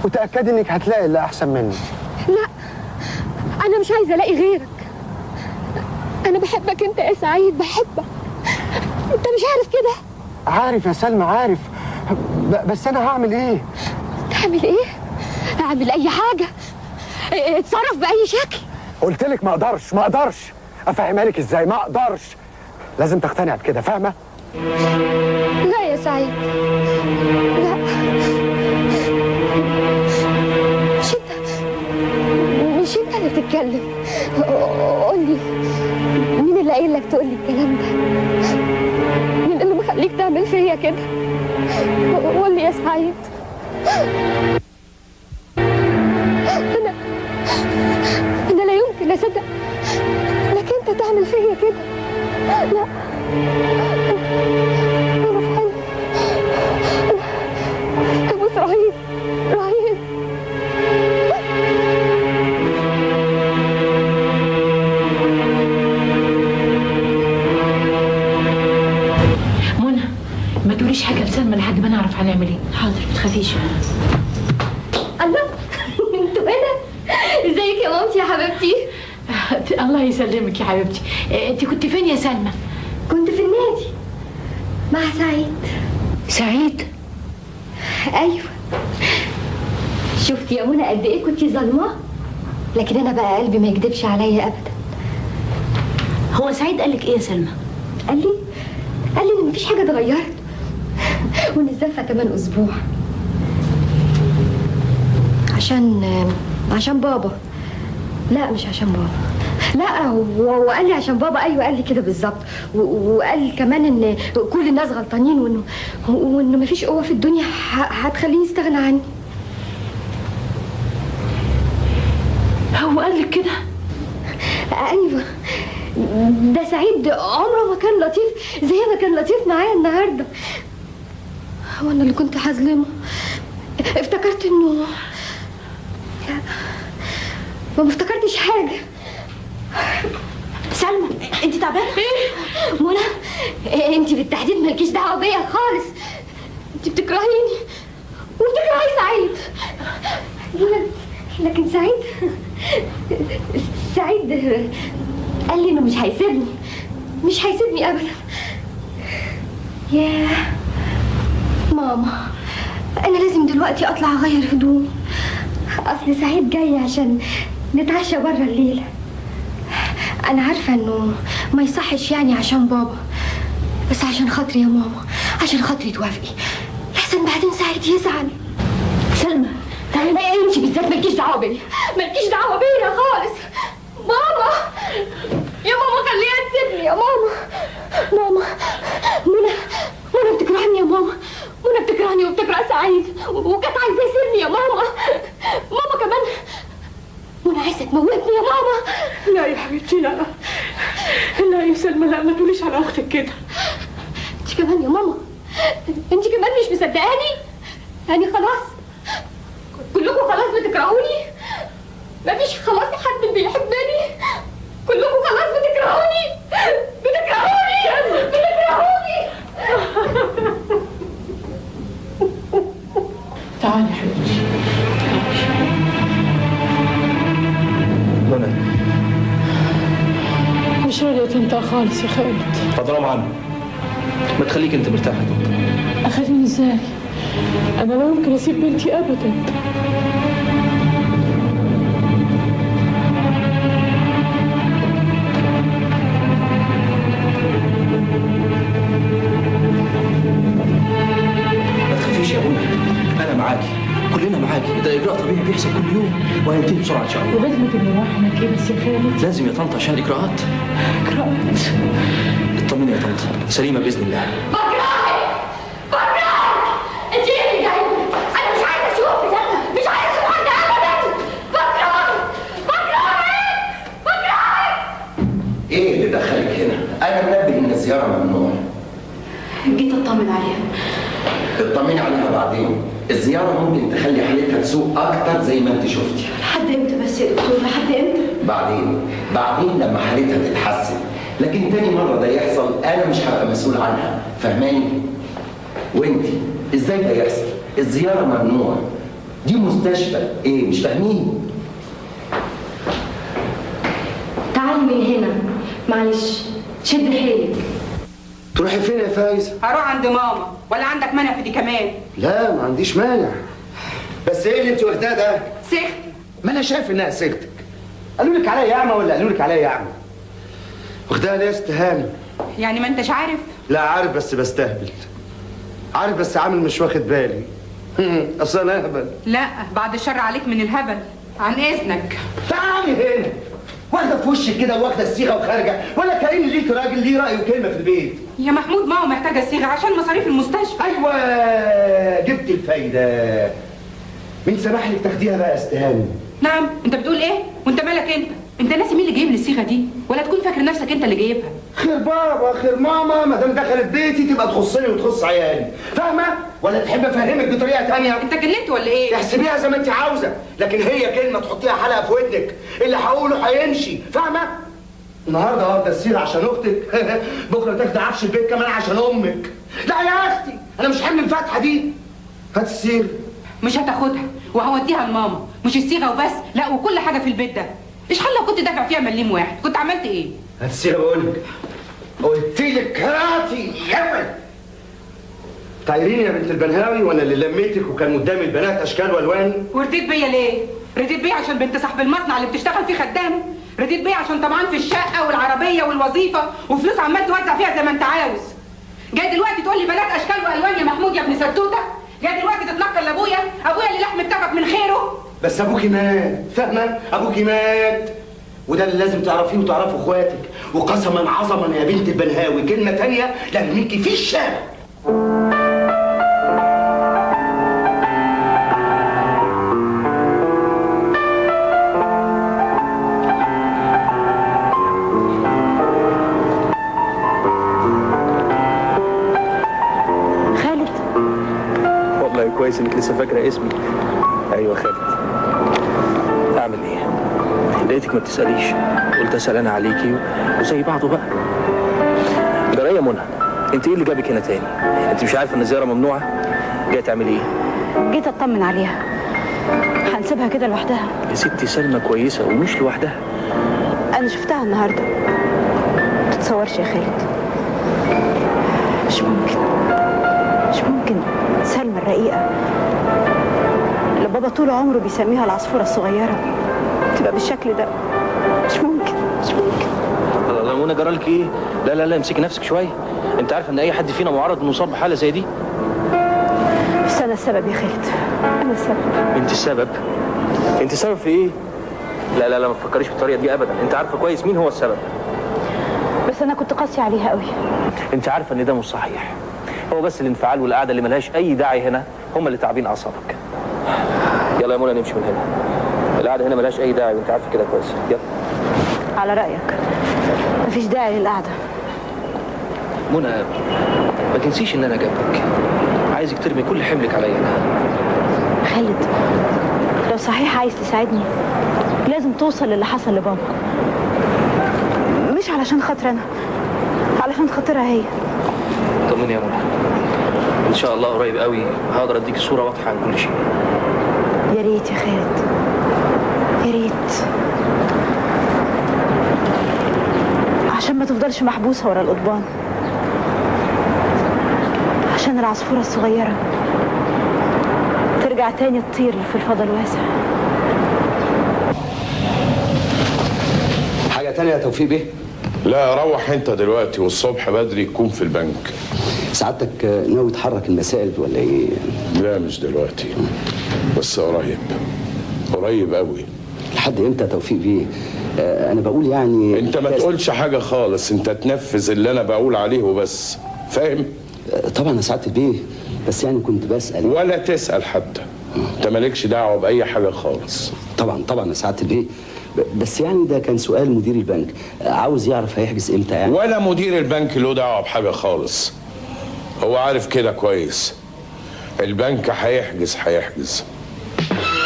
وتأكدي انك هتلاقي اللي احسن مني. لا انا مش عايزه الاقي غيرك. انا بحبك انت يا سعيد، بحبك. انت مش عارف كده؟ عارف يا سلمى، عارف، بس انا هعمل ايه؟ تعمل ايه؟ اعمل اي حاجه، اتصرف باي شكل. قلت لك ما اقدرش. افهمها لك ازاي؟ ما اقدرش. لازم تقتنع بكده، فاهمه؟ لا يا سعيد، لا. مش انت اللي بتتكلم. تقولي الكلام ده؟ مين اللي مخليك تعمل فيا كده؟ قول لي يا سعيد. أنا لا يمكن أصدق إنك أنت تعمل فيا كده. لا، أنا في حلم. كابوس رهيب رهيب. منى، ما تقوليش حاجه لسلمى لحد ما نعرف هنعمل ايه. حاضر، ما تخافيش. الله، انتوا هنا؟ ازيك يا مامتي يا حبيبتي؟ الله يسلمك يا حبيبتي. انت كنت فين يا سلمى؟ كنت في النادي مع سعيد. سعيد؟ ايوه. شفتي يا منى قد ايه كنتي ظالماه؟ لكن انا بقى قلبي ما يكدبش عليا ابدا. هو سعيد قال لك ايه يا سلمى؟ قال لي ان مفيش حاجه اتغيرت وان الزفه كمان اسبوع. عشان بابا. لا مش عشان بابا، لا هو قال لي عشان بابا. ايوه قال لي كده بالظبط. وقال لي كمان ان كل الناس غلطانين وانه مفيش قوه في الدنيا هتخليني استغنى عني. هو قال لك كده؟ ايوه، ده سعيد عمره ما كان لطيف زي ما كان لطيف معايا النهارده. هو انا اللي كنت هظلمه. افتكرت انه لا، ما افتكرتش حاجه. سلمى، انت تعبانه؟ منى، انت بالتحديد مالكيش دعوه بيا خالص. انت بتكرهيني وبتكرهي سعيد. لكن سعيد قال لي انه مش هيسيبني ابدا. ياه ماما، انا لازم دلوقتي اطلع اغير هدومي. اصل سعيد جاي عشان نتعشى بره الليله. انا عارفه انه ما يصحش يعني عشان بابا، بس عشان خاطري يا ماما، عشان خاطري توافقي، لحسن بعدين سعيد يزعل. سلمى تعالي انت بالذات مالكيش دعوه بيا، مالكيش دعوه بيا خالص. ماما يا ماما خليها تسيبني يا ماما. منى بتكرهني يا ماما. منى بتكرهني وبتكره سعيد وكانت عايزه يسيبني يا ماما. ماما كمان منى عايزه تموتني يا ماما. لا يا حبيبتي، لا يا سلمى، لا ما تقوليش على اختك كده. انت كمان يا ماما، انت كمان مش مصدقاني؟ يعني خلاص كلكم خلاص بتكرهوني؟ مفيش خلاص حد بيحبني؟ كلكم خلاص بتكرهوني. تعالي يا حبيبتي. منى، مش راضية تنطق خالص يا خالد. فضرام عنه، ما تخليك انت مرتاحه. اخليني ازاي؟ انا لا يمكن اسيب بنتي ابدا. ما تخافيش يا منى، انا معاكي، كلنا معاكي. ده اجراء طبيعي بيحصل كل يوم وهينتهي بسرعه ان شاء الله. ولازم تبقي رايحه كده بس يا خالد. لازم يا طنط عشان اجراءات. اطمني يا طنط، سليمه باذن الله. بكرهك انت ايه اللي جايبني؟ انا مش عايزه اشوفك، مش عايزه اشوف حد ابدا. بكرهك. ايه اللي دخلك هنا؟ انا منبه ان الزياره ممنوعه. جيت اطمن عليها. اطمني عليها بعدين. الزياره ممكن تخلي حالتها تسوء اكتر زي ما انت شفتي. لحد امتى بس يا دكتور؟ لحد امتى؟ بعدين لما حالتها تتحسن. لكن تاني مره ده يحصل انا مش هبقى مسؤول عنها، فاهماني؟ وانت ازاي ده يحصل؟ الزياره ممنوعه، دي مستشفى. ايه مش فاهمين؟ تعالي من هنا، معلش شد حيلك. تروحي فين يا فايزه؟ هروح عند ماما. ولا عندك مانع في دي كمان؟ لا ما عنديش مانع، بس ايه اللي انت واخداه ده؟ سخت. ما انا شايف انها سكتك. قالوا لك عليا ياعمه ولا قالوا لك عليا ياعمه؟ واخداها ليه يا ست هانم؟ يعني ما انتش عارف؟ لا عارف بس بستهبل. عارف بس عامل مش واخد بالي. اصل انا اهبل. لا بعد الشر عليك من الهبل. عن اذنك. تعالي هنا. واخده في وشك كده واخده الصيغه وخارجه، ولا كأن ليك راجل ليه راي وكلمه في البيت. يا محمود ما هو محتاجه الصيغه عشان مصاريف المستشفى. ايوه جبت الفايده. مين سمح لك تاخديها بقى يا استهانه؟ نعم انت بتقول ايه؟ وانت مالك انت؟ انت ناسي مين اللي جايب لي الصيغه دي؟ ولا تكون فاكر نفسك انت اللي جايبها؟ خير بابا خير ماما، ما دام دخلت بيتي تبقى تخصني وتخص عيالي، فاهمه؟ ولا تحب افهمك بطريقه ثانيه؟ انت جننت ولا ايه؟ احسبيها زي ما انت عاوزه، لكن هي كلمه تحطيها حلقه في ودنك، اللي هقوله هيمشي، فاهمه؟ النهارده واخده السيره عشان اختك بكره تاخدي عفش البيت كمان عشان امك. لا يا اختي انا مش حمل الفتحه دي. هات السيره. مش هتاخدها وهوديها لماما، مش الصيغه وبس، لا وكل حاجه في البيت ده. ايش حل لو كنت دافع فيها مليم واحد؟ كنت عملت ايه؟ هات السيره بقول لك. قلت لك هاتي يلا. طايريني يا بنت البنهاوي وانا اللي لميتك وكان قدامي البنات اشكال والوان. ورديت بيا ليه؟ رديت بيا عشان بنت صاحب المصنع اللي بتشتغل فيه خدام؟ رديت بيا عشان طبعا في الشقه والعربيه والوظيفه وفلوس عمال توزع فيها زي ما انت عاوز. جاي دلوقتي تقول لي بنات اشكال والوان يا محمود يا ابن ستوته؟ جاي دلوقتي تتنقل لابويا؟ ابويا اللي لحم اتفق من خيره. بس ابوكي مات، فاهمه؟ ابوكي مات، وده اللي لازم تعرفيه وتعرفوا اخواتك. وقسما عظما يا بنت البنهاوي كلمه تانيه لارميكي في الشارع. كويس انك لسه فاكره اسمي. ايوه خالد. اعمل ايه؟ لقيتك ما بتساليش، قلت اسال انا عليكي وزي بعضه بقى. جرايه منى، انت ايه اللي جابك هنا تاني؟ انت مش عارفه ان الزياره ممنوعه؟ جايه تعملي ايه؟ جيت اطمن عليها. هنسيبها كده لوحدها؟ يا ستي سلمى كويسه ومش لوحدها. انا شفتها النهارده. ما تتصورش يا خالد، مش ممكن سلمى الرقيقة اللي بابا طول عمره بيسميها العصفورة الصغيرة تبقى بالشكل ده. مش ممكن. الله منى جرالك ايه؟ لا امسكي نفسك شوية. انت عارفة ان اي حد فينا معرض انه يصاب بحالة زي دي؟ بس انا السبب يا خالد، انا السبب. انت السبب؟ انت السبب في ايه؟ لا ما تفكريش بالطريقة دي ابدا، انت عارفة كويس مين هو السبب. بس انا كنت قاسي عليها قوي. انت عارفة ان ده مش صحيح. هو بس الانفعال والقعده اللي ملهاش اي داعي هنا هم اللي تعبين اعصابك. يلا يا منى نمشي من هنا. القعده هنا ملهاش اي داعي وانت عارفه كده كويس. يلا. على رايك مفيش داعي للقعده. منى ما تنسيش ان انا جنبك. عايزك ترمي كل حملك عليا انا. خالد لو صحيح عايز تساعدني لازم توصل للي حصل لبابا، مش علشان خاطر انا، علشان خاطرها هي. طمني يا منى، ان شاء الله قريب قوي هقدر اديك صوره واضحه عن كل شيء. يا ريت يا خالد، يا ريت، عشان ما تفضلش محبوسه ورا القضبان، عشان العصفوره الصغيره ترجع تاني تطير في الفضاء الواسع. حاجه تانية يا توفيق بيه؟ لا روح انت دلوقتي والصبح بدري تكون في البنك. سعادتك ناوي تحرك المسائل ولا ايه؟ لا مش دلوقتي، بس قريب قوي. لحد امتى يا توفيق بيه؟ انا بقول يعني انت ما تقولش حاجه خالص، انت تنفذ اللي انا بقول عليه وبس، فاهم؟ طبعا يا سعاده البيه، بس يعني كنت بسال. ولا تسال حتى، انت مالكش دعوه باي حاجه خالص. طبعا يا سعاده البيه، بس يعني ده كان سؤال مدير البنك، عاوز يعرف هيحجز امتى يعني. ولا مدير البنك له دعوه بحاجه خالص، هو عارف كده كويس. البنك هيحجز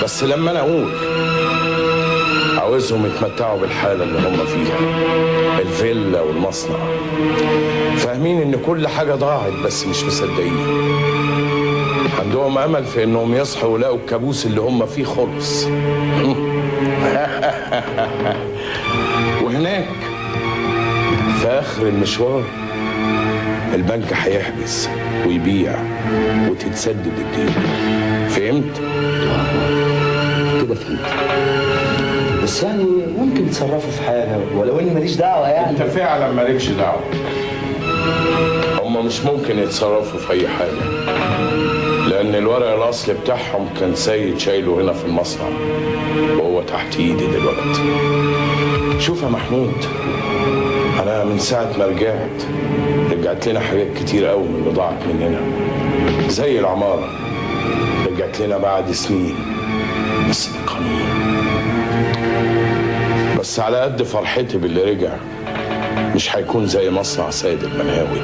بس لما انا اقول عاوزهم يتمتعوا بالحاله اللي هم فيها، الفيلا والمصنع، فاهمين ان كل حاجه ضاعت بس مش مصدقين. عندهم امل في انهم يصحوا ويلاقوا الكابوس اللي هم فيه خلص. وهناك في اخر المشوار البنك هيحجز ويبيع وتتسدد الدين. فهمت؟ كده فهمت. بس يعني ممكن تصرفوا في حاجه ولو اني ماليش دعوه يعني. انت فعلا مالكش دعوه. هم مش ممكن يتصرفوا في اي حاجه، لان لأن الورق الأصلي بتاعهم كان سيد شايله هنا في المصنع وهو تحت إيدي دلوقتي. شوف يا محمود، أنا من ساعة ما رجعت لنا حاجات كتير قوي من اللي ضاعت مننا، زي العمارة رجعت لنا بعد سنين، بس القانون. بس على قد فرحتي باللي رجع مش هيكون زي مصنع سيد البنهاوي.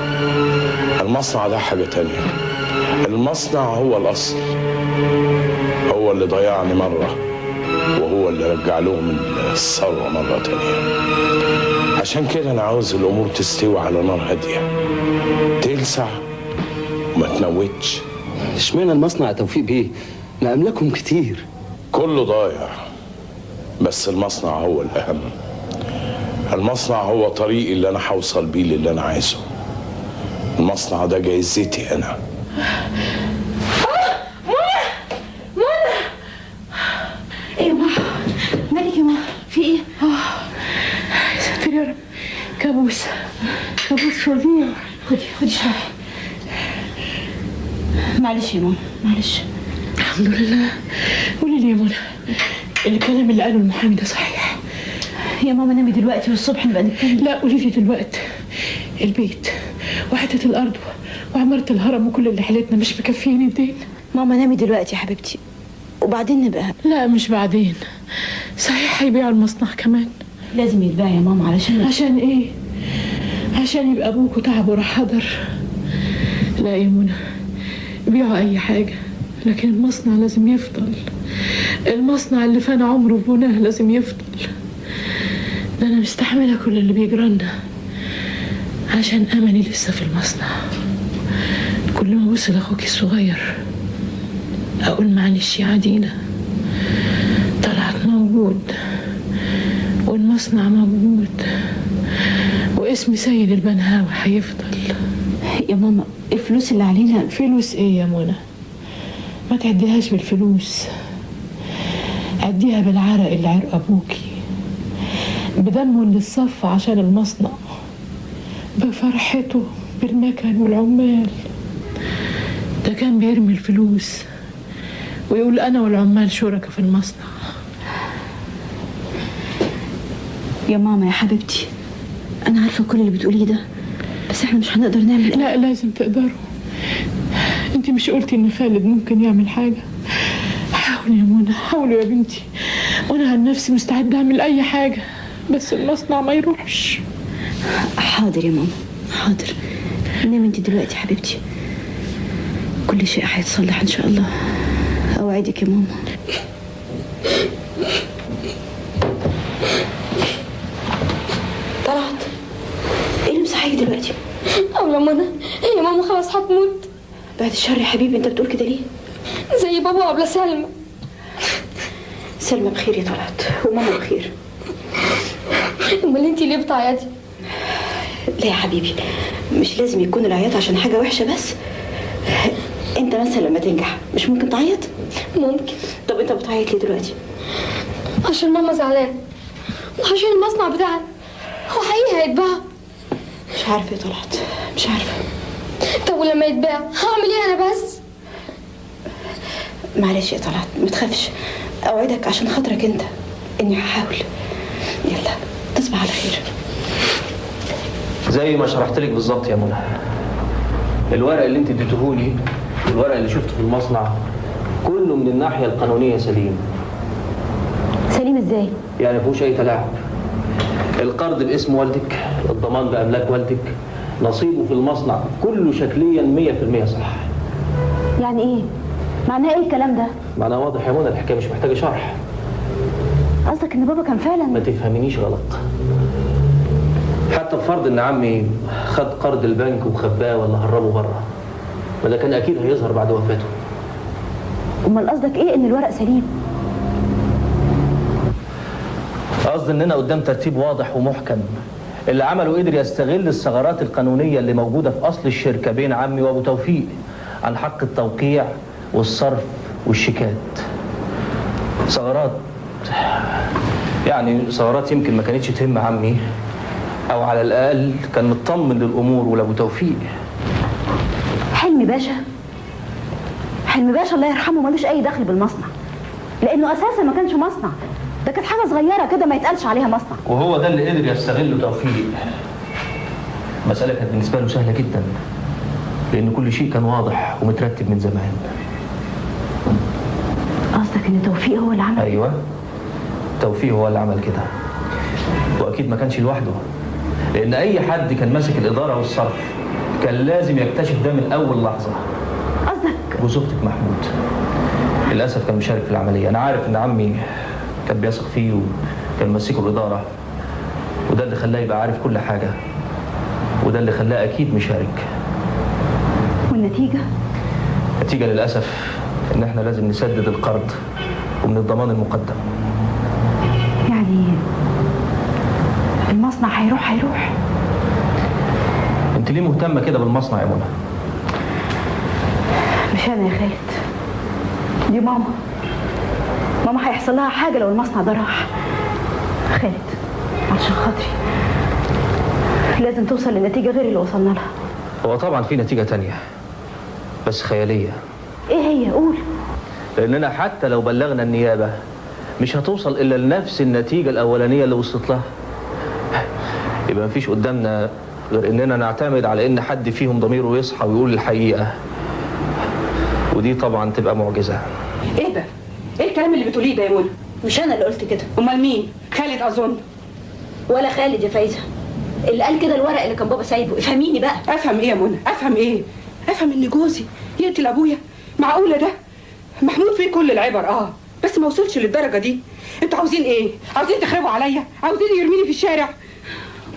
المصنع ده حاجة تانية. المصنع هو الأصل، هو اللي ضيعني مرة وهو اللي رجع لهم الثروة مرة تانية. عشان كده أنا عاوز الأمور تستوي على نار هادية، تلسع وما تنوتش. اشمعنى المصنع يا توفيق بيه؟ ما أملاكهم كتير. كله ضايع، بس المصنع هو الأهم. المصنع هو طريقي اللي أنا هوصل بيه للي أنا عايزه. المصنع ده جايزتي أنا. منى ايه يا ماما؟ مالك يا ماما؟ في ايه؟ ستر يا رب، كابوس فظيع. خدي شوية. معلش يا ماما، معلش. الحمد لله. قولي لي يا منى، الكلام اللي قاله المحامي ده صحيح؟ يا ماما نامي دلوقتي والصبح نبقى نتكلم. لا قولي لي دلوقتي. البيت وحتة الأرض وعمارة الهرم وكل اللي حيلتنا مش مكفيين الدين. ماما نامي دلوقتي يا حبيبتي وبعدين نبقى. لا مش بعدين. صحيح هيبيعوا المصنع كمان؟ لازم يتباع يا ماما. عشان ايه؟ عشان يبقى ابوك وتعب وراح حضر. لا يا منى، بيعوا اي حاجة لكن المصنع لازم يفضل. المصنع اللي فان عمره ببناه لازم يفضل. ده انا مستحملة كل اللي بيجرالنا عشان املي لسه في المصنع. كل ما ابص لاخوكي الصغير اقول معلش يا عديلة، طلعت موجود والمصنع موجود واسم سيد البنهاوي هيفضل. يا ماما الفلوس اللي علينا. فلوس ايه يا منى؟ ما تعديهاش بالفلوس، عديها بالعرق اللي عرق ابوكي، بدمه اللي اتصفى عشان المصنع، بفرحته بالمكن والعمال. ده كان بيرمي الفلوس ويقول انا والعمال شركاء في المصنع. يا ماما يا حبيبتي انا عارفه كل اللي بتقوليه ده، بس احنا مش هنقدر نعمل. لا لازم تقدروا. انت مش قلتي ان خالد ممكن يعمل حاجه؟ حاولوا يا منى، حاولوا يا بنتي، وانا عن نفسي مستعده اعمل اي حاجه بس المصنع ما يروحش. حاضر يا ماما حاضر. نامي انت دلوقتي يا حبيبتي، كل شيء هيتصلح ان شاء الله، اوعدك يا ماما. طلعت ايه اللي مصحيك دلوقتي؟ يا منى هي ماما خلاص هتموت. بعد الشر يا حبيبي، انت بتقول كده ليه؟ زي بابا قبل سلمى. سلمى بخير يا طلعت وماما بخير. امال انتي ليه بتعيطي؟ لا يا حبيبي، مش لازم يكون العياط عشان حاجه وحشه بس. انت مثلا لما تنجح مش ممكن تعيط؟ ممكن. طب انت بتعيط ليه دلوقتي؟ عشان ماما زعلانه وعشان المصنع بتاعنا هو حقيقي هيتباع. مش عارفه يا طلعت، مش عارفه. طب ولما يتباع هعمل ايه انا بس؟ معلش يا طلعت ما تخافش، اوعدك عشان خاطرك انت اني هحاول. يلا تصبح على خير. زي ما شرحت لك بالظبط يا منى، الورق اللي انت اديتهولي والورق اللي شفته في المصنع كله من الناحيه القانونيه سليم. سليم ازاي؟ يعني ما فيهوش اي تلاعب. القرض باسم والدك، الضمان باملاك والدك، نصيبه في المصنع كله شكليا 100% صح. يعني ايه؟ معناه ايه الكلام ده؟ معناه واضح يا منى، الحكايه مش محتاجه شرح. قصدك ان بابا كان فعلا؟ ما تفهمينيش غلط. حتى بفرض ان عمي خد قرض البنك وخباه ولا هربه بره، ما ده كان اكيد هيظهر بعد وفاته. امال قصدك ايه ان الورق سليم؟ قصدي اننا قدام ترتيب واضح ومحكم. اللي عمله قدر يستغل الثغرات القانونيه اللي موجوده في اصل الشركه بين عمي وابو توفيق عن حق التوقيع والصرف والشيكات. ثغرات يمكن ما كانتش تهم عمي، او على الاقل كان مطمن للامور ولابو توفيق. حلمي باشا حلمي باشا الله يرحمه ملوش اي دخل بالمصنع، لانه اساسا ما كانش مصنع، ده كانت حاجه صغيره كده ما يتقالش عليها مصنع. وهو ده اللي قدر يستغله توفيق. المسألة كانت بالنسبة له سهلة جدا، لأن كل شيء كان واضح ومترتب من زمان. قصدك إن توفيق هو اللي عمل؟ أيوه، توفيق هو اللي عمل كده، وأكيد ما كانش لوحده، لأن أي حد كان ماسك الإدارة والصرف كان لازم يكتشف ده من أول لحظة. قصدك؟ وزوجتك محمود للأسف كان مشارك في العملية. أنا عارف إن عمي كان بيثق فيه وكان ماسكه الإدارة، وده اللي خلاه يبقى عارف كل حاجة، وده اللي خلاه أكيد مشارك. والنتيجة؟ النتيجة للأسف إن إحنا لازم نسدد القرض ومن الضمان المقدم. يعني المصنع هيروح؟ أنت ليه مهتمة كده بالمصنع يا منى؟ مش أنا يا خالد، دي ماما هيحصل لها حاجة لو المصنع ده راح. خالد عشان خاطري لازم توصل لنتيجة غير اللي وصلنا لها. هو طبعا في نتيجة تانية بس خيالية. ايه هي؟ قول. لأننا حتى لو بلغنا النيابة مش هتوصل إلا لنفس النتيجة الأولانية اللي وصلت لها. يبقى مفيش قدامنا غير إننا نعتمد على إن حد فيهم ضميره يصحى ويقول الحقيقة، ودي طبعا تبقى معجزة. ايه ده؟ ايه الكلام اللي بتقوليه ده يا منى؟ مش أنا اللي قلت كده. أمال مين؟ خالد أظن. ولا خالد يا فايزة، اللي قال كده الورق اللي كان بابا سايبه. افهميني بقى. افهم ايه يا منى؟ افهم ايه؟ افهم ان جوزي يقتل ابويا؟ معقوله ده؟ محمود فيه كل العبر بس ما وصلش للدرجه دي. انتوا عاوزين ايه؟ عاوزين تخربوا عليا؟ عاوزين يرميني في الشارع؟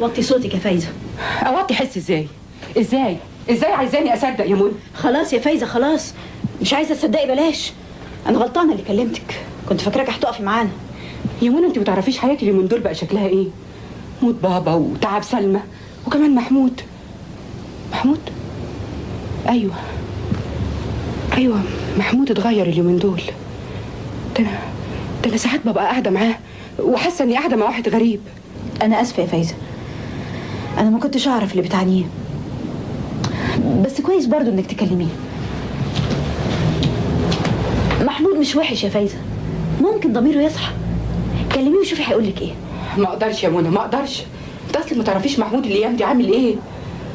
وطي صوتك يا فايزة. اوطي حس ازاي؟ ازاي عايزاني اصدق يا منى؟ خلاص يا فايزة خلاص، مش عايزه تصدقي بلاش. انا غلطانه اللي كلمتك، كنت فاكراك هتقفي معانا. يا منى انت ما تعرفيش حياتي اليومين دول بقى شكلها ايه؟ موت بابا وتعب سلمى وكمان محمود. ايوه محمود اتغير اليومين دول. ده انا ساعات ببقى قاعده معاه وحاسه اني قاعده مع واحد غريب. انا اسفه يا فايزه، انا ما كنتش اعرف اللي بتعنيه، بس كويس برضو انك تكلميه. محمود مش وحش يا فايزه، ممكن ضميره يصحى. كلميه وشوفي هيقولك ايه. ما اقدرش يا منى، ما اقدرش. انت اصلا ما تعرفيش محمود الايام دي عامل ايه.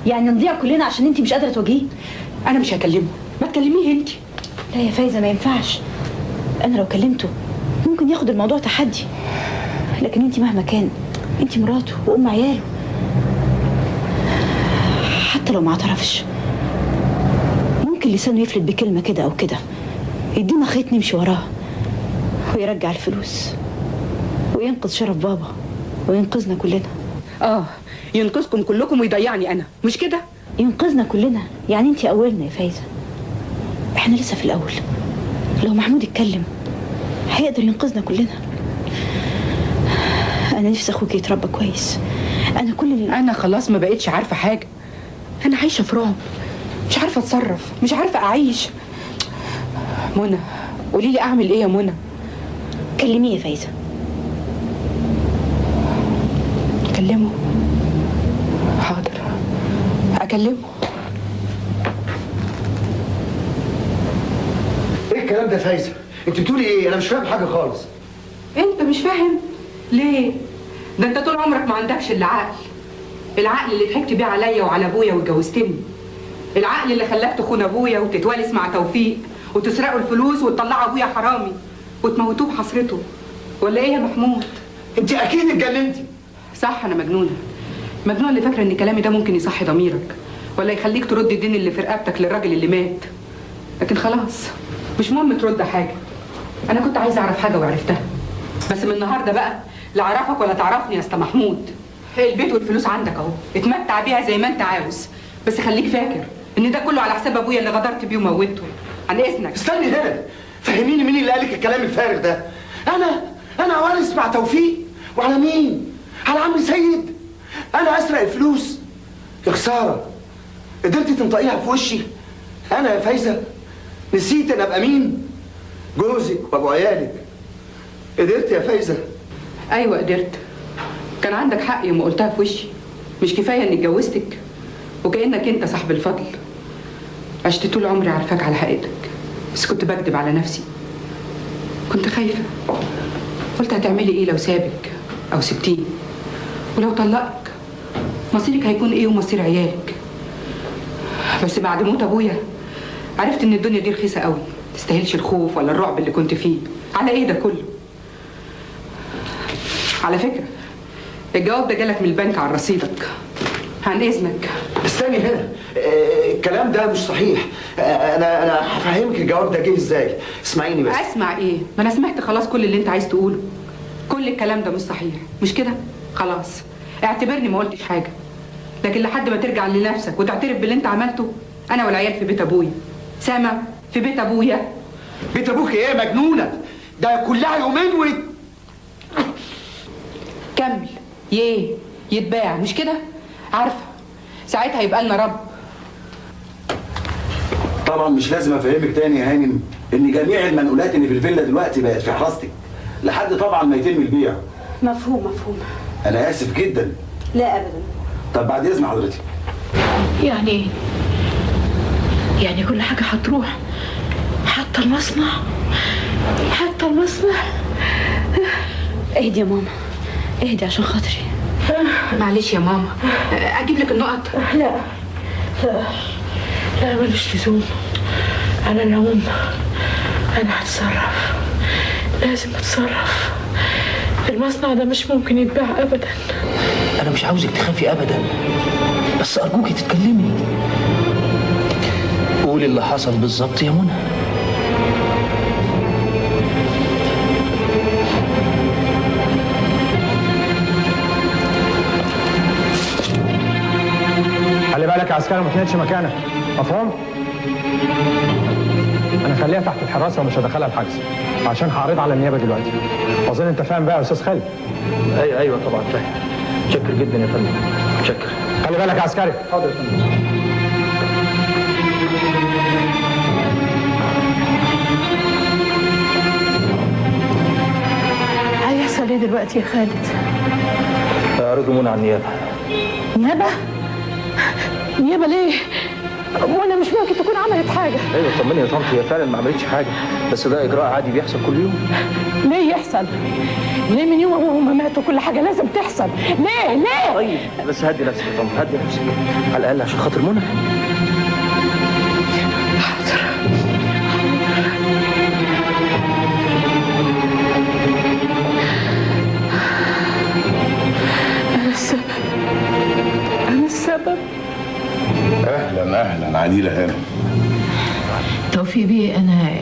يعني نضيع كلنا عشان انت مش قادره تواجهيه؟ انا مش هكلمه، ما تكلميه انت. لا يا فايزه ما ينفعش، انا لو كلمته ممكن ياخد الموضوع تحدي، لكن انت مهما كان انت مراته وام عياله. حتى لو ما اعترفش ممكن لسانه يفلت بكلمه كده او كده، يدينا خيط نمشي وراه ويرجع الفلوس وينقذ شرف بابا وينقذنا كلنا. ينقذكم كلكم ويضيعني انا، مش كده؟ ينقذنا كلنا، يعني انت اولنا يا فايزه، احنا لسه في الاول. لو محمود اتكلم هيقدر ينقذنا كلنا. انا نفسي اخوك يتربى كويس. انا خلاص ما بقتش عارفه حاجه، انا عايشه في رعب، مش عارفه اتصرف، مش عارفه اعيش. منى قولي لي اعمل ايه يا منى؟ كلميه يا فايزه. اكلمه؟ حاضر اكلمه. ايه الكلام ده يا فايزه؟ انت بتقولي ايه؟ انا مش فاهم حاجه خالص. انت مش فاهم؟ ليه؟ ده انت طول عمرك ما عندكش الا عقل. العقل اللي ضحكت بيه عليا وعلى ابويا واتجوزتني. العقل اللي خلاك تخون ابويا وتتوالس مع توفيق وتسرقوا الفلوس وتطلعوا ابويا حرامي وتموتوه بحسرته. ولا ايه يا محمود؟ انت اكيد اتجننتي. صح، انا مجنونه اللي فاكره ان كلامي ده ممكن يصحي ضميرك ولا يخليك ترد الدين اللي في رقبتك للراجل اللي مات. لكن خلاص مش مهم ترد حاجه. انا كنت عايزه اعرف حاجه وعرفتها، بس من النهارده بقى لا اعرفك ولا تعرفني يا اسطى محمود. البيت والفلوس عندك اهو، اتمتع بيها زي ما انت عاوز، بس خليك فاكر ان ده كله على حساب ابويا اللي غدرت بيه وموته. عن اذنك. استني هنا، فهميني مين اللي قالك الكلام الفارغ ده؟ انا وارث مع توفيق، وعلى مين؟ على عم سيد. انا اسرق الفلوس؟ يا خساره، قدرتي تنطقيها في وشي؟ انا يا فايزه نسيت ان ابقى مين؟ جوزك وابو عيالك. قدرت يا فايزه؟ ايوه قدرت، كان عندك حق يوم قلتها في وشي. مش كفايه اني اتجوزتك وكانك انت صاحب الفضل. عشت طول عمري عارفاك على حقيقتك، بس كنت بكدب على نفسي. كنت خايفة، قلت هتعملي ايه لو سابك او سبتيه، ولو طلقك مصيرك هيكون ايه ومصير عيالك. بس بعد موت ابويا عرفت ان الدنيا دي رخيصة قوي، تستاهلش الخوف ولا الرعب اللي كنت فيه. على ايه ده كله؟ على فكرة الجواب ده جالك من البنك على رصيدك، عن اذنك. استني هنا، الكلام ده مش صحيح. انا هفهمك الجواب ده جه ازاي. اسمعيني بس. اسمع ايه؟ ما انا سمعت خلاص كل اللي انت عايز تقوله. كل الكلام ده مش صحيح، مش كده؟ خلاص اعتبرني ما قلتش حاجه، لكن لحد ما ترجع لنفسك وتعترف باللي انت عملته، انا والعيال في بيت ابويا. سامع؟ في بيت ابويا. بيت ابوك ايه يا مجنونه؟ ده كلها يومين كمل. يتباع مش كده؟ عارفه ساعتها يبقى لنا رب. طبعا مش لازم افهمك تاني يا هانم ان جميع المنقولات اللي في الفيلا دلوقتي بقت في حراستك لحد طبعا ما يتم البيع. مفهوم. انا اسف جدا. لا ابدا. طب بعد اذن حضرتك. يعني ايه؟ يعني كل حاجه هتروح، حتى المصنع؟ حتى المصنع؟ اهدي يا ماما، اهدي عشان خاطري. معلش يا ماما، اجيب لك النقط؟ لا ماليش لزوم. على العموم انا هتصرف، لازم اتصرف. المصنع ده مش ممكن يتباع ابدا. انا مش عاوزك تخافي ابدا، بس ارجوكي تتكلمي، قولي اللي حصل بالظبط يا منى. خلي بالك يا عسكري ما تنقلش مكانك، مفهوم؟ انا خليها تحت الحراسه ومش هدخلها الحجز عشان هعرض على النيابه دلوقتي. اظن انت فاهم بقى يا استاذ خالد. ايوه طبعا فاهم. متشكر جدا يا فندم، متشكر. خلي بالك يا عسكري. حاضر يا فندم. هيحصل ايه دلوقتي يا خالد؟ اعرضوا منى على النيابه. نيابه ليه؟ وانا مش ممكن تكون عملت حاجه. ايوه طمني يا طنط، هي فعلا ما عملتش حاجه، بس ده اجراء عادي بيحصل كل يوم. ليه يحصل؟ ليه من يوم ابوهم ماتوا كل حاجه لازم تحصل؟ ليه؟ طيب بس هدي نفسك يا طنط، هدي نفسك على الاقل عشان خاطر منى. حاضر. انا السبب. اهلا عديله هانم. توفيق بيه، انا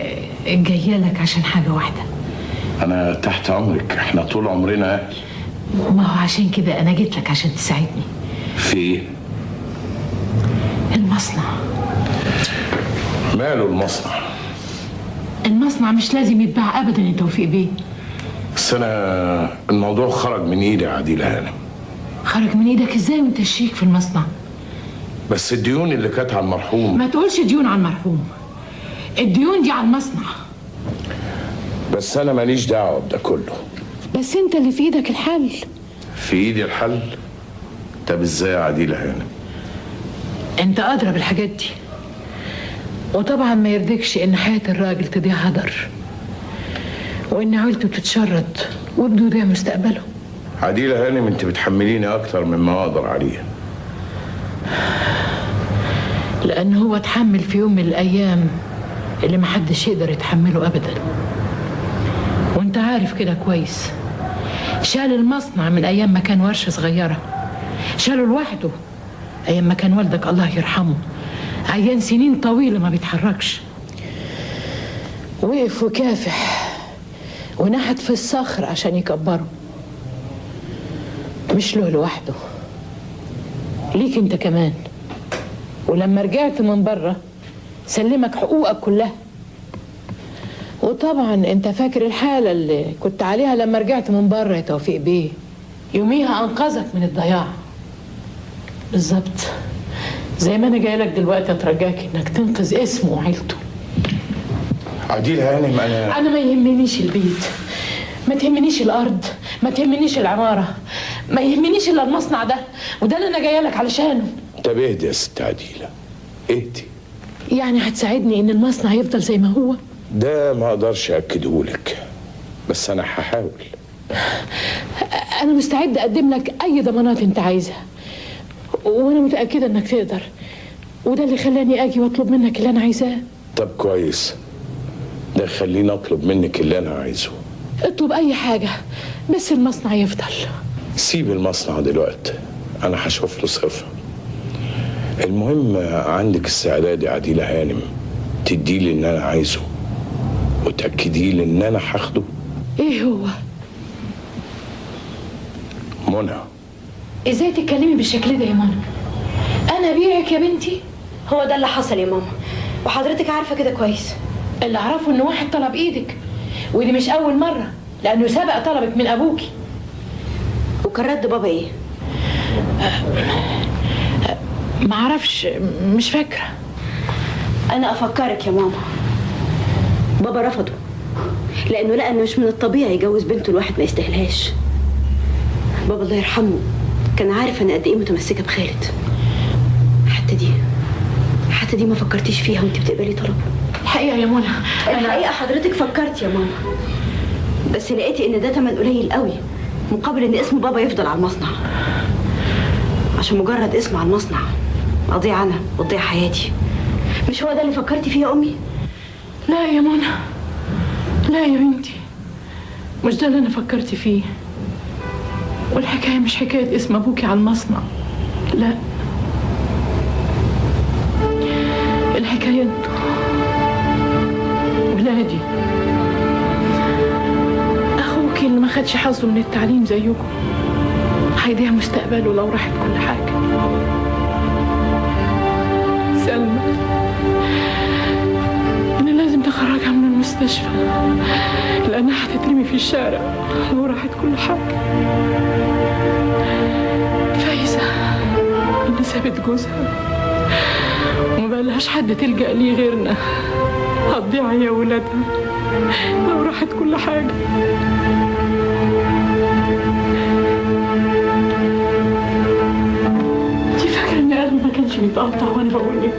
جايه لك عشان حاجه واحده. انا تحت امرك، احنا طول عمرنا اهل. ما هو عشان كده انا جيت لك عشان تساعدني. في ايه؟ المصنع. ماله المصنع؟ المصنع مش لازم يتباع ابدا يا توفيق بيه. بس انا الموضوع خرج من ايدي يا عديله هانم. خرج من ايدك ازاي وانت الشريك في المصنع؟ بس الديون اللي كانت على المرحوم. ما تقولش ديون على المرحوم، الديون دي على المصنع. بس انا ماليش دعوه بده كله. بس انت اللي في ايدك الحل. في ايدي الحل؟ طب ازاي يا عديله هانم؟ انت ادرى بالحاجات دي، وطبعا ما يرضيكش ان حياه الراجل تضيع هدر، وان عيلته تتشرد وابنه يضيع مستقبله. عديله هانم انت بتحمليني اكتر مما اقدر عليه. لان هو اتحمل في يوم من الايام اللي محدش يقدر يتحمله ابدا، وانت عارف كده كويس. شال المصنع من ايام ما كان ورشه صغيره، شاله لوحده ايام ما كان والدك الله يرحمه عيان سنين طويله ما بيتحركش. وقف وكافح ونحت في الصخر عشان يكبره. مش له لوحده، ليك انت كمان. ولما رجعت من بره سلمك حقوقك كلها. وطبعا انت فاكر الحالة اللي كنت عليها لما رجعت من بره يا توفيق بيه. يوميها انقذك من الضياع بالظبط زي ما انا جاي لك دلوقتي اترجاك انك تنقذ اسمه وعيلته. عديله هانم انا ما يهمنيش البيت، ما تهمنيش الارض، ما تهمنيش العماره، ما يهمنيش الا المصنع ده، وده اللي انا جايه لك علشانه. طب اهدي يا ست عديله، اهدي. يعني هتساعدني ان المصنع يفضل زي ما هو؟ ده ما اقدرش اكدهولك، بس انا هحاول. انا مستعد اقدم لك اي ضمانات انت عايزها، وانا متاكده انك تقدر، وده اللي خلاني اجي واطلب منك اللي انا عايزاه. طب كويس، ده خليني اطلب منك اللي انا عايزه. اطلب اي حاجه بس المصنع يفضل. سيب المصنع دلوقتي، انا هشوف له صرفه. المهم عندك استعداد يا عديلة هانم تديلي اللي انا عايزه وتأكدي لي ان انا هاخده؟ ايه هو؟ منى، ازاي تتكلمي بالشكل ده يا منى؟ انا بيعك يا بنتي؟ هو ده اللي حصل يا ماما، وحضرتك عارفه كده كويس. اللي اعرفه ان واحد طلب ايدك، ودي مش اول مره، لانه سبق طلبك من ابوكي. وكان رد بابا ايه؟ معرفش، مش فاكره. انا افكرك يا ماما، بابا رفضه لانه لقى انه مش من الطبيعي يجوز بنته لواحد ما يستاهلهاش. بابا الله يرحمه كان عارف انا قد ايه متمسكه بخالد. حتى دي ما فكرتيش فيها وانت بتقبلي طلبه. الحقيقه يا منى، الحقيقه حضرتك فكرت يا ماما، بس لقيتي ان ده تمن قليل قوي مقابل ان اسم بابا يفضل على المصنع. عشان مجرد اسم على المصنع اضيع انا وتضيع حياتي. مش هو ده اللي فكرتي فيه يا امي؟ لا يا منى، لا يا بنتي، مش ده اللي انا فكرت فيه. والحكايه مش حكايه اسم ابوكي على المصنع، لا، الحكايه انتوا ولادي. اخوكي اللي ما خدش حظه من التعليم زيكم هيضيع مستقبله لو راحت كل حاجه. سلمى انا لازم نخرجها من المستشفى لانها هتترمي في الشارع لو راحت كل حاجه. فايزه اللي سابت جوزها ومبقالهاش حد تلجأ ليه غيرنا هتضيع هي وولادها لو راحت كل حاجه. انتي فاكره ان قلبي ما كانش بيتقطع وانا بقول لك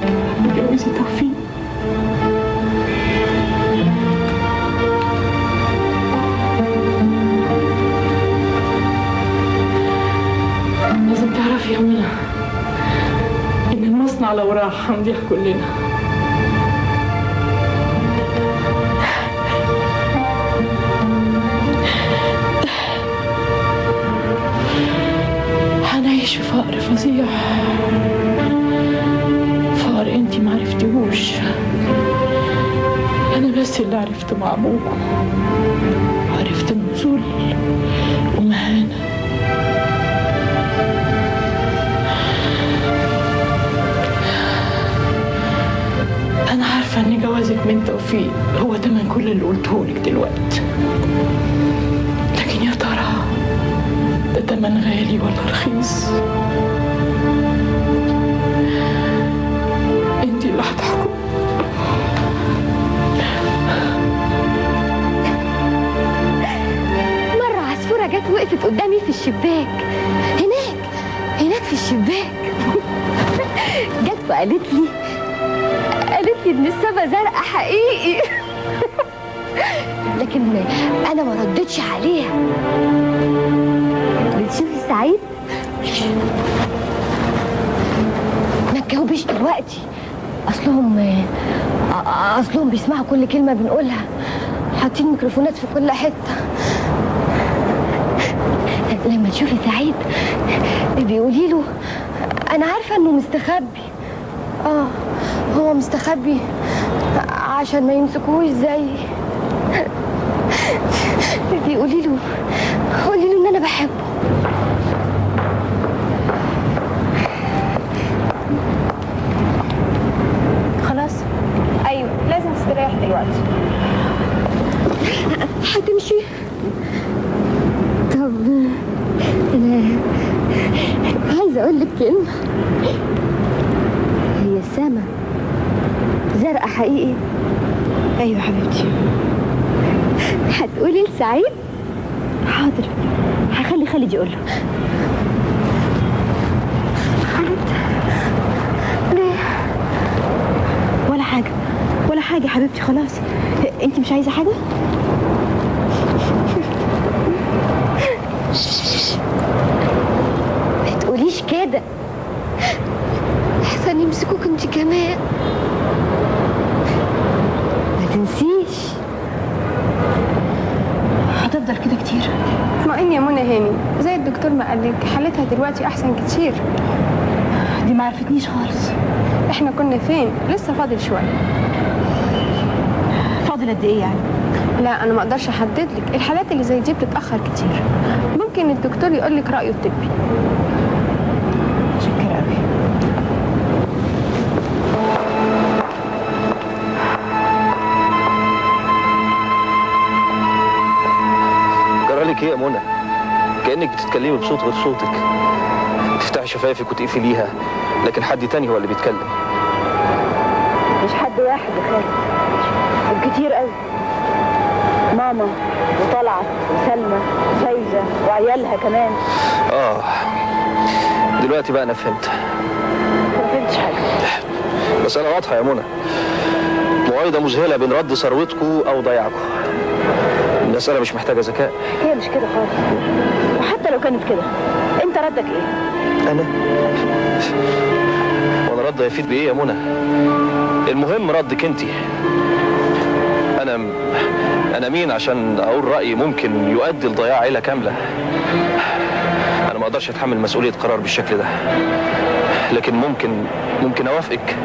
اتجوزي توفيق؟ لازم تعرفي يا منى ان المصنع لو راح هنضيع كلنا. هنعيش في فقر فظيع، فقر انتي معرفتيهوش، انا بس اللي عرفته مع ابوكم. عرفت انه ذل ومهانه. أنا عارفة إن جوازك من توفيق هو تمن كل اللي قلتهولك دلوقتي، لكن يا ترى ده تمن غالي ولا رخيص؟ انتي اللي هتحكم. مرة عصفورة جت وقفت قدامي في الشباك، هناك في الشباك. جت وقالت لي ان السما زرقاء حقيقي. لكن انا ما ردتش عليها. بتشوفي سعيد؟ ما تجاوبيش دلوقتي، اصلهم بيسمعوا كل كلمه بنقولها، حاطين ميكروفونات في كل حته. لما تشوفي سعيد بيقولي له انا عارفه انه مستخبي. هو مستخبي عشان ما يمسكوش زيي. بيقولي له ان انا بحبه. خلاص، ايوه لازم تستريح دلوقتي. هتمشي؟ طب انا عايزه اقول لك كلمه. هي السما زرقاء حقيقي؟ ايوه حبيبتي. هتقولي لسعيد؟ حاضر، هخلي خالد يقول له. ليه؟ ولا ولا حاجه ولا حاجه يا حبيبتي، خلاص. انت مش عايزه حاجه؟ ما تقوليش كده احسن يمسكوك انت كمان. ما تنسيش هتفضل كده كتير؟ اطمئني يا منى هاني، زي الدكتور ما قالك حالتها دلوقتي احسن كتير. دي ما عرفتنيش خالص. احنا كنا فين؟ لسه فاضل شويه. فاضل قد ايه يعني؟ لا انا ما اقدرش احدد لك، الحالات اللي زي دي بتتاخر كتير. ممكن الدكتور يقول لك رايه الطبي. شكرا قوي. جرالك ايه يا منى؟ كأنك بتتكلمي بصوت غير صوتك، تفتحي شفايفك وتقفليها، لكن حد تاني هو اللي بيتكلم. مش حد واحد يا خالد، وكتير قوي. ماما وطلعت وسلمى وفايزة وعيالها كمان. دلوقتي بقى انا فهمت. ما فهمتش حاجة. مسألة واضحة يا منى، معايدة مذهلة بين رد ثروتكم أو ضياعكم. المسألة مش محتاجة ذكاء. هي مش كده خالص، وحتى لو كانت كده انت ردك ايه؟ أنا؟ وأنا رد هيفيد بإيه يا منى؟ المهم ردك أنت. أنا مين عشان أقول رأيي ممكن يؤدي لضياع عيلة كاملة؟ أنا ما أقدرش أتحمل مسؤولية قرار بالشكل ده، لكن ممكن أوافقك،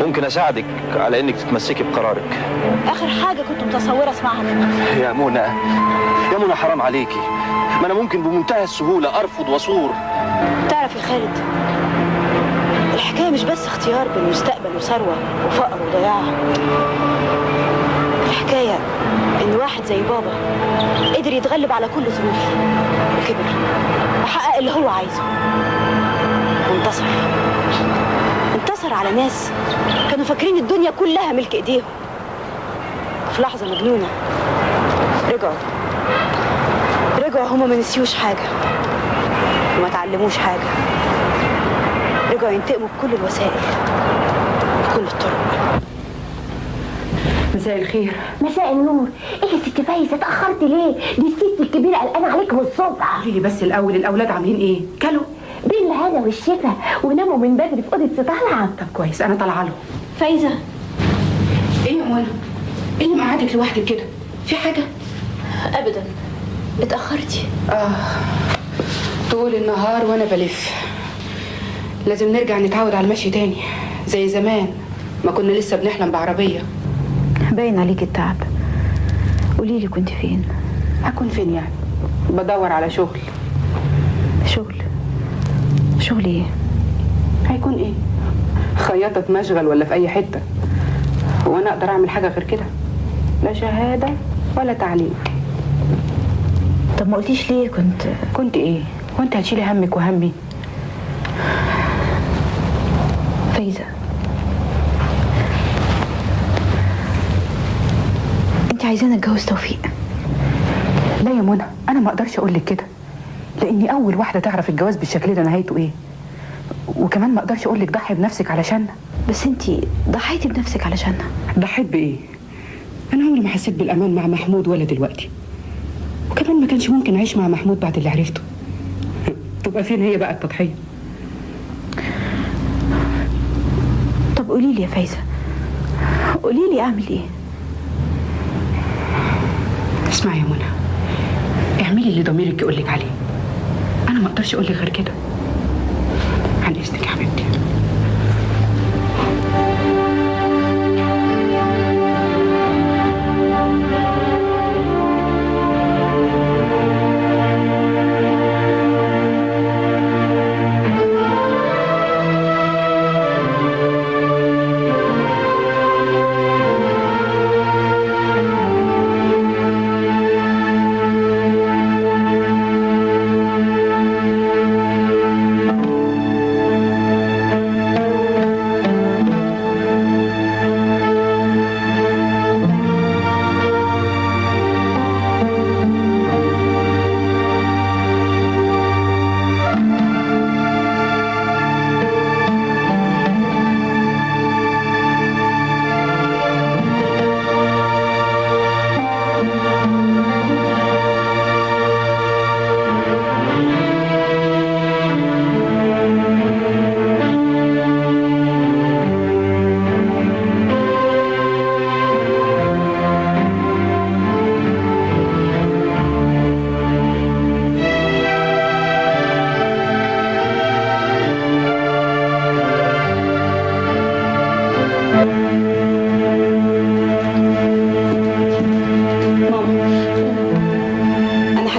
ممكن أساعدك على إنك تتمسكي بقرارك. آخر حاجة كنت متصورة أسمعها منك. يا منى حرام عليكي، ما أنا ممكن بمنتهى السهولة أرفض وأصور. تعرف يا خالد، الحكاية مش بس اختيار بين مستقبل وثروة وفقر وضياع. الحكاية إن واحد زي بابا قدر يتغلب على كل ظروف وكبر وحقق اللي هو عايزه وانتصر على ناس كانوا فاكرين الدنيا كلها ملك ايديهم. في لحظة مجنونة رجعوا هما ما نسيوش حاجة وما تعلموش حاجة. رجعوا ينتقموا بكل الوسائل بكل الطرق. مساء الخير. مساء النور. ايه يا ست فايزه اتاخرت ليه؟ دي الست الكبيره قلقانه عليك من الصبح. قولي لي بس الاول، الاولاد عاملين ايه؟ كلوا بالهنا والشفا وناموا من بدري في اوضه طالعه. طب كويس، انا طالعه لهم. فايزه ايه يا منى؟ ايه اللي مقعدك لوحدك كده؟ في حاجه؟ ابدا، اتاخرتي. طول النهار وانا بلف. لازم نرجع نتعود على المشي تاني زي زمان ما كنا لسه بنحلم بعربيه. باين عليك التعب. قولي لي كنت فين؟ هكون فين يعني؟ بدور على شغل. شغل ايه؟ هيكون ايه؟ خياطة مشغل ولا في اي حتة؟ هو انا اقدر اعمل حاجة غير كده؟ لا شهادة ولا تعليم. طب ما قلتيش ليه؟ كنت ايه؟ كنت هتشيلي همك وهمي؟ فايزة، انت عايزاني اتجوز توفيق؟ لا يا منى، انا ما اقدرش اقول لك كده، لاني اول واحده تعرف الجواز بالشكل ده نهايته ايه. وكمان ما اقدرش اقول لك ضحي بنفسك علشاننا. بس انت ضحيتي بنفسك علشاننا. ضحيت بايه؟ انا عمري ما حسيت بالامان مع محمود ولا دلوقتي، وكمان ما كانش ممكن اعيش مع محمود بعد اللي عرفته. تبقى فين هي بقى التضحيه؟ طب قولي لي يا فايزه، قولي لي اعمل ايه؟ اسمعي يا منى، اعملي اللي ضميرك يقول لك عليه. انا ما اقدرش اقول لك غير كده. عن اذنك يا حبيبتي.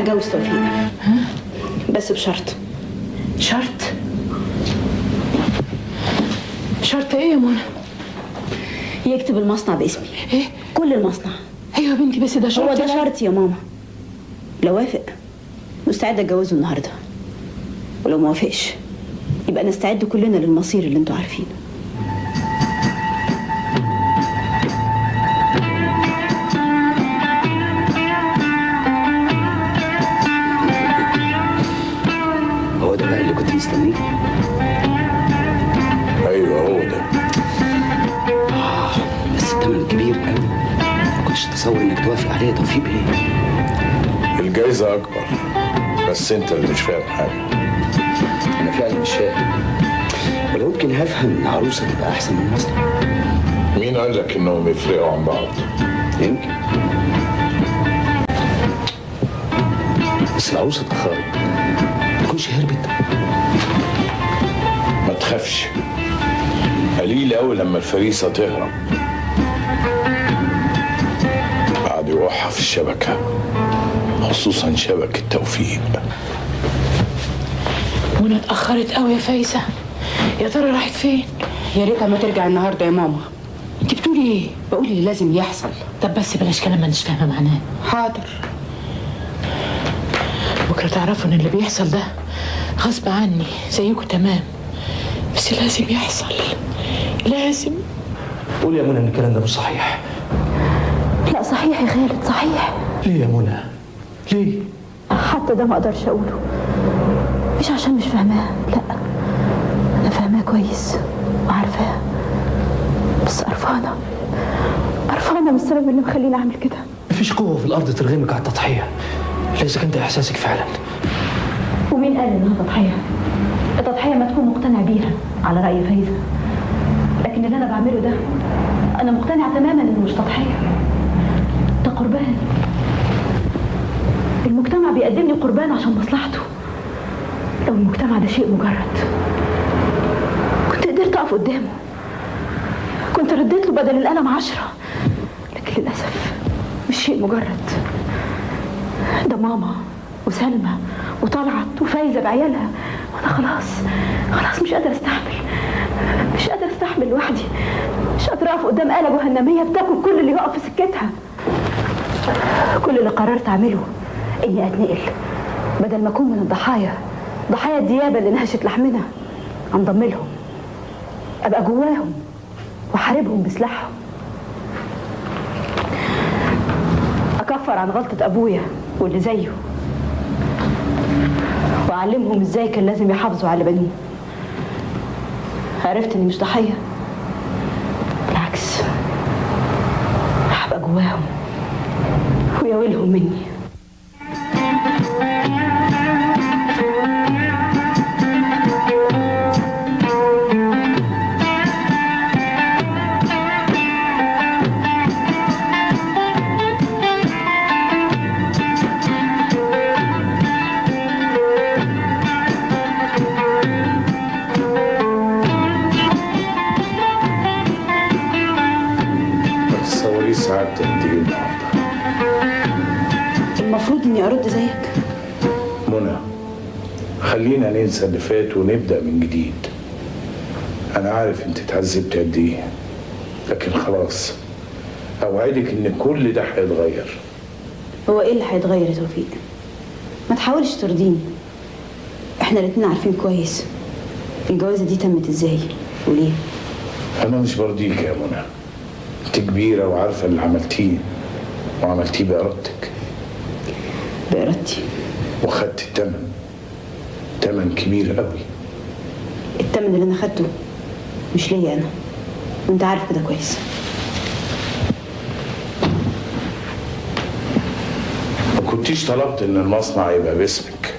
هتجوز توفيق. بس بشرط. شرط؟ شرط ايه يا منى؟ يكتب المصنع باسمي. ايه؟ كل المصنع. ايوه يا بنتي، بس ده شرط. هو ده شرط يا ماما. لو وافق مستعده اتجوزه النهارده، ولو ما وافقش يبقى نستعد كلنا للمصير اللي انتوا عارفينه. هو ده بقى اللي كنت مستنيه؟ ايوه هو ده. بس الثمن كبير قوي، ما كنتش اتصور انك توافق عليه يا توفيق بيه. الجايزة أكبر، بس أنت اللي مش فاهم حاجة. أنا فعلا مش فاهم، ولا يمكن هفهم إن العروسة تبقى أحسن من المصنع. مين قال لك إنهم يفرقوا عن بعض؟ يمكن، بس العروسة اتأخرت، ما تكونش هربت. ما تخافش، قليل أوي لما الفريسة تهرب بعد يوقعها في الشبكة، خصوصا شبكة توفيق. منى اتأخرت قوي يا فايزة، يا ترى راحت فين؟ يا ريتها ما ترجع النهارده يا ماما. انت بتقولي ايه؟ بقول اللي لازم يحصل. طب بس بلاش كلام مانيش فاهمة معناه. حاضر. بكرة تعرفوا ان اللي بيحصل ده غصب عني زيكم تمام، بس لازم يحصل، لازم. قول يا منى ان الكلام ده مش صحيح. لا صحيح يا خالد، صحيح. ليه يا منى؟ ليه؟ حتى ده ما اقدرش اقوله، مش عشان مش فاهماه، لا انا فاهماه كويس وعارفاه، بس قرفانه من السبب اللي مخليني اعمل كده. مفيش قوه في الارض ترغمك على التضحيه، ليس كان ده احساسك فعلا. ومين قال انها تضحيه؟ التضحيه ما تكون مقتنع بيها على راي فايزه، لكن اللي انا بعمله ده انا مقتنعه تماما انه مش تضحيه، ده قربان. المجتمع بيقدم لي قربان عشان مصلحته. لو المجتمع ده شيء مجرد كنت قدرت اقف قدامه، كنت رديت له بدل القلم 10، لكن للاسف مش شيء مجرد. ده ماما وسلمى وطلعت وفايزه بعيالها، وانا خلاص مش قادره استحمل لوحدي، مش قادره اقف قدام آلة جهنميه بتاكل كل اللي يقف في سكتها. كل اللي قررت اعمله اني اتنقل، بدل ما اكون من ضحايا الديابه اللي نهشت لحمنا، انضم لهم، ابقى جواهم واحاربهم بسلاحهم، اكفر عن غلطه ابويا واللي زيه، واعلمهم ازاي كان لازم يحافظوا على بنوه. عرفت اني مش ضحيه، بالعكس هبقى جواهم ويا ويلهم مني. المفروض اني ارد زيك. منى، خلينا ننسى اللي فات ونبدأ من جديد. انا عارف انت اتعذبت قد ايه، لكن خلاص اوعدك ان كل ده هيتغير. هو ايه اللي هيتغير يا توفيق؟ ما تحاولش ترضيني، احنا الاتنين عارفين كويس الجوازه دي تمت ازاي وليه. انا مش برضيك يا منى، انت كبيره وعارفه اللي عملتيه، وعملتيه بإرادتك. بإرادتي؟ وخدت الثمن، ثمن كبير قوي. الثمن اللي انا خدته مش ليا انا، وانت عارف كده كويس. ما كنتيش طلبت ان المصنع يبقى باسمك.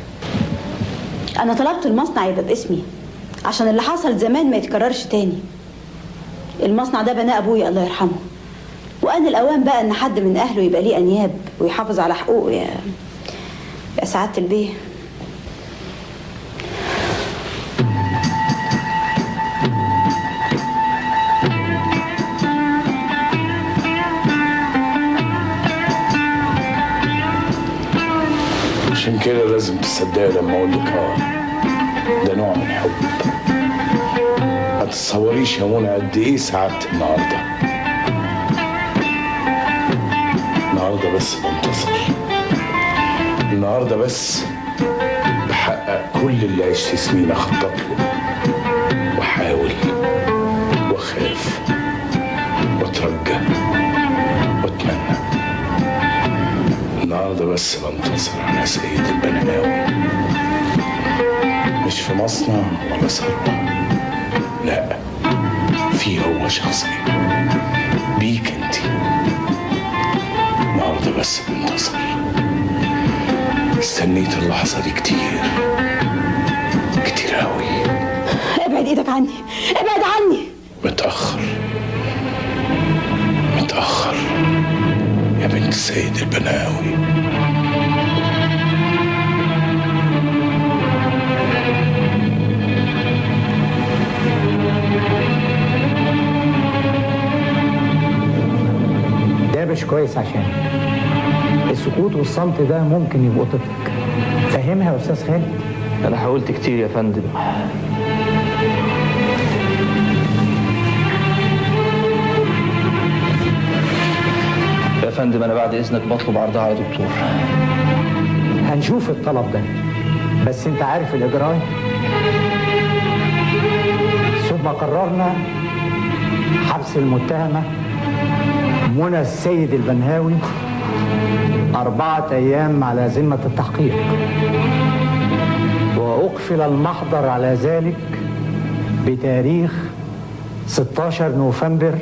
انا طلبت المصنع يبقى باسمي عشان اللي حصل زمان ما يتكررش تاني. المصنع ده بناه ابويا الله يرحمه، وآن الأوان بقى إن حد من أهله يبقى ليه أنياب ويحافظ على حقوقه يا سعادة البيه. عشان كده لازم تصدقي لما اقول لك ده نوع من الحب. ما تتصوريش يا منى قد ايه سعدت النهارده بس بنتصر، النهارده بس بحقق كل اللي عشت سنين اخطط له، واحاول واخاف واترجى واتمنى. النهارده بس بنتصر على سيد البنهاوي، مش في مصنع ولا ثروه، لا، في هو شخصيا بيك انت. النهارده بس بنتصر. استنيت اللحظه دي كتير قوي. ابعد ايدك عني، ابعد عني. متأخر يا بنت السيد البنهاوي. ده مش كويس عشان السكوت والصمت ده ممكن يبقوا طفلك. فاهمها يا استاذ خالد؟ انا حاولت كتير يا فندم. يا فندم انا بعد اذنك بطلب عرضها على دكتور. هنشوف الطلب ده، بس انت عارف الاجراء. ثم قررنا حبس المتهمه منى السيد البنهاوي 4 أيام على ذمة التحقيق، وأقفل المحضر على ذلك بتاريخ 16 نوفمبر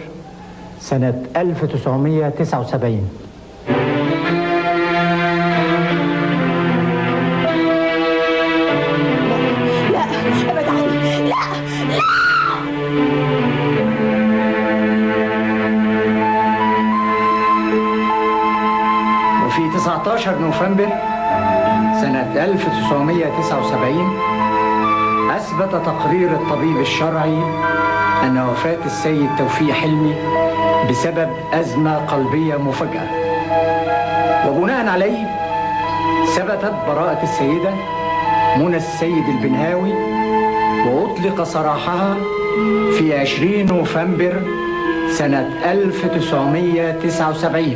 سنة 1979. لا ابعد عني، لا لا. وفي 19 نوفمبر سنة 1979 أثبت تقرير الطبيب الشرعي أن وفاة السيد توفيق حلمي بسبب أزمة قلبية مفاجئة، وبناء عليه ثبتت براءة السيدة منى السيد البنهاوي، وأطلق سراحها في 20 نوفمبر سنة 1979.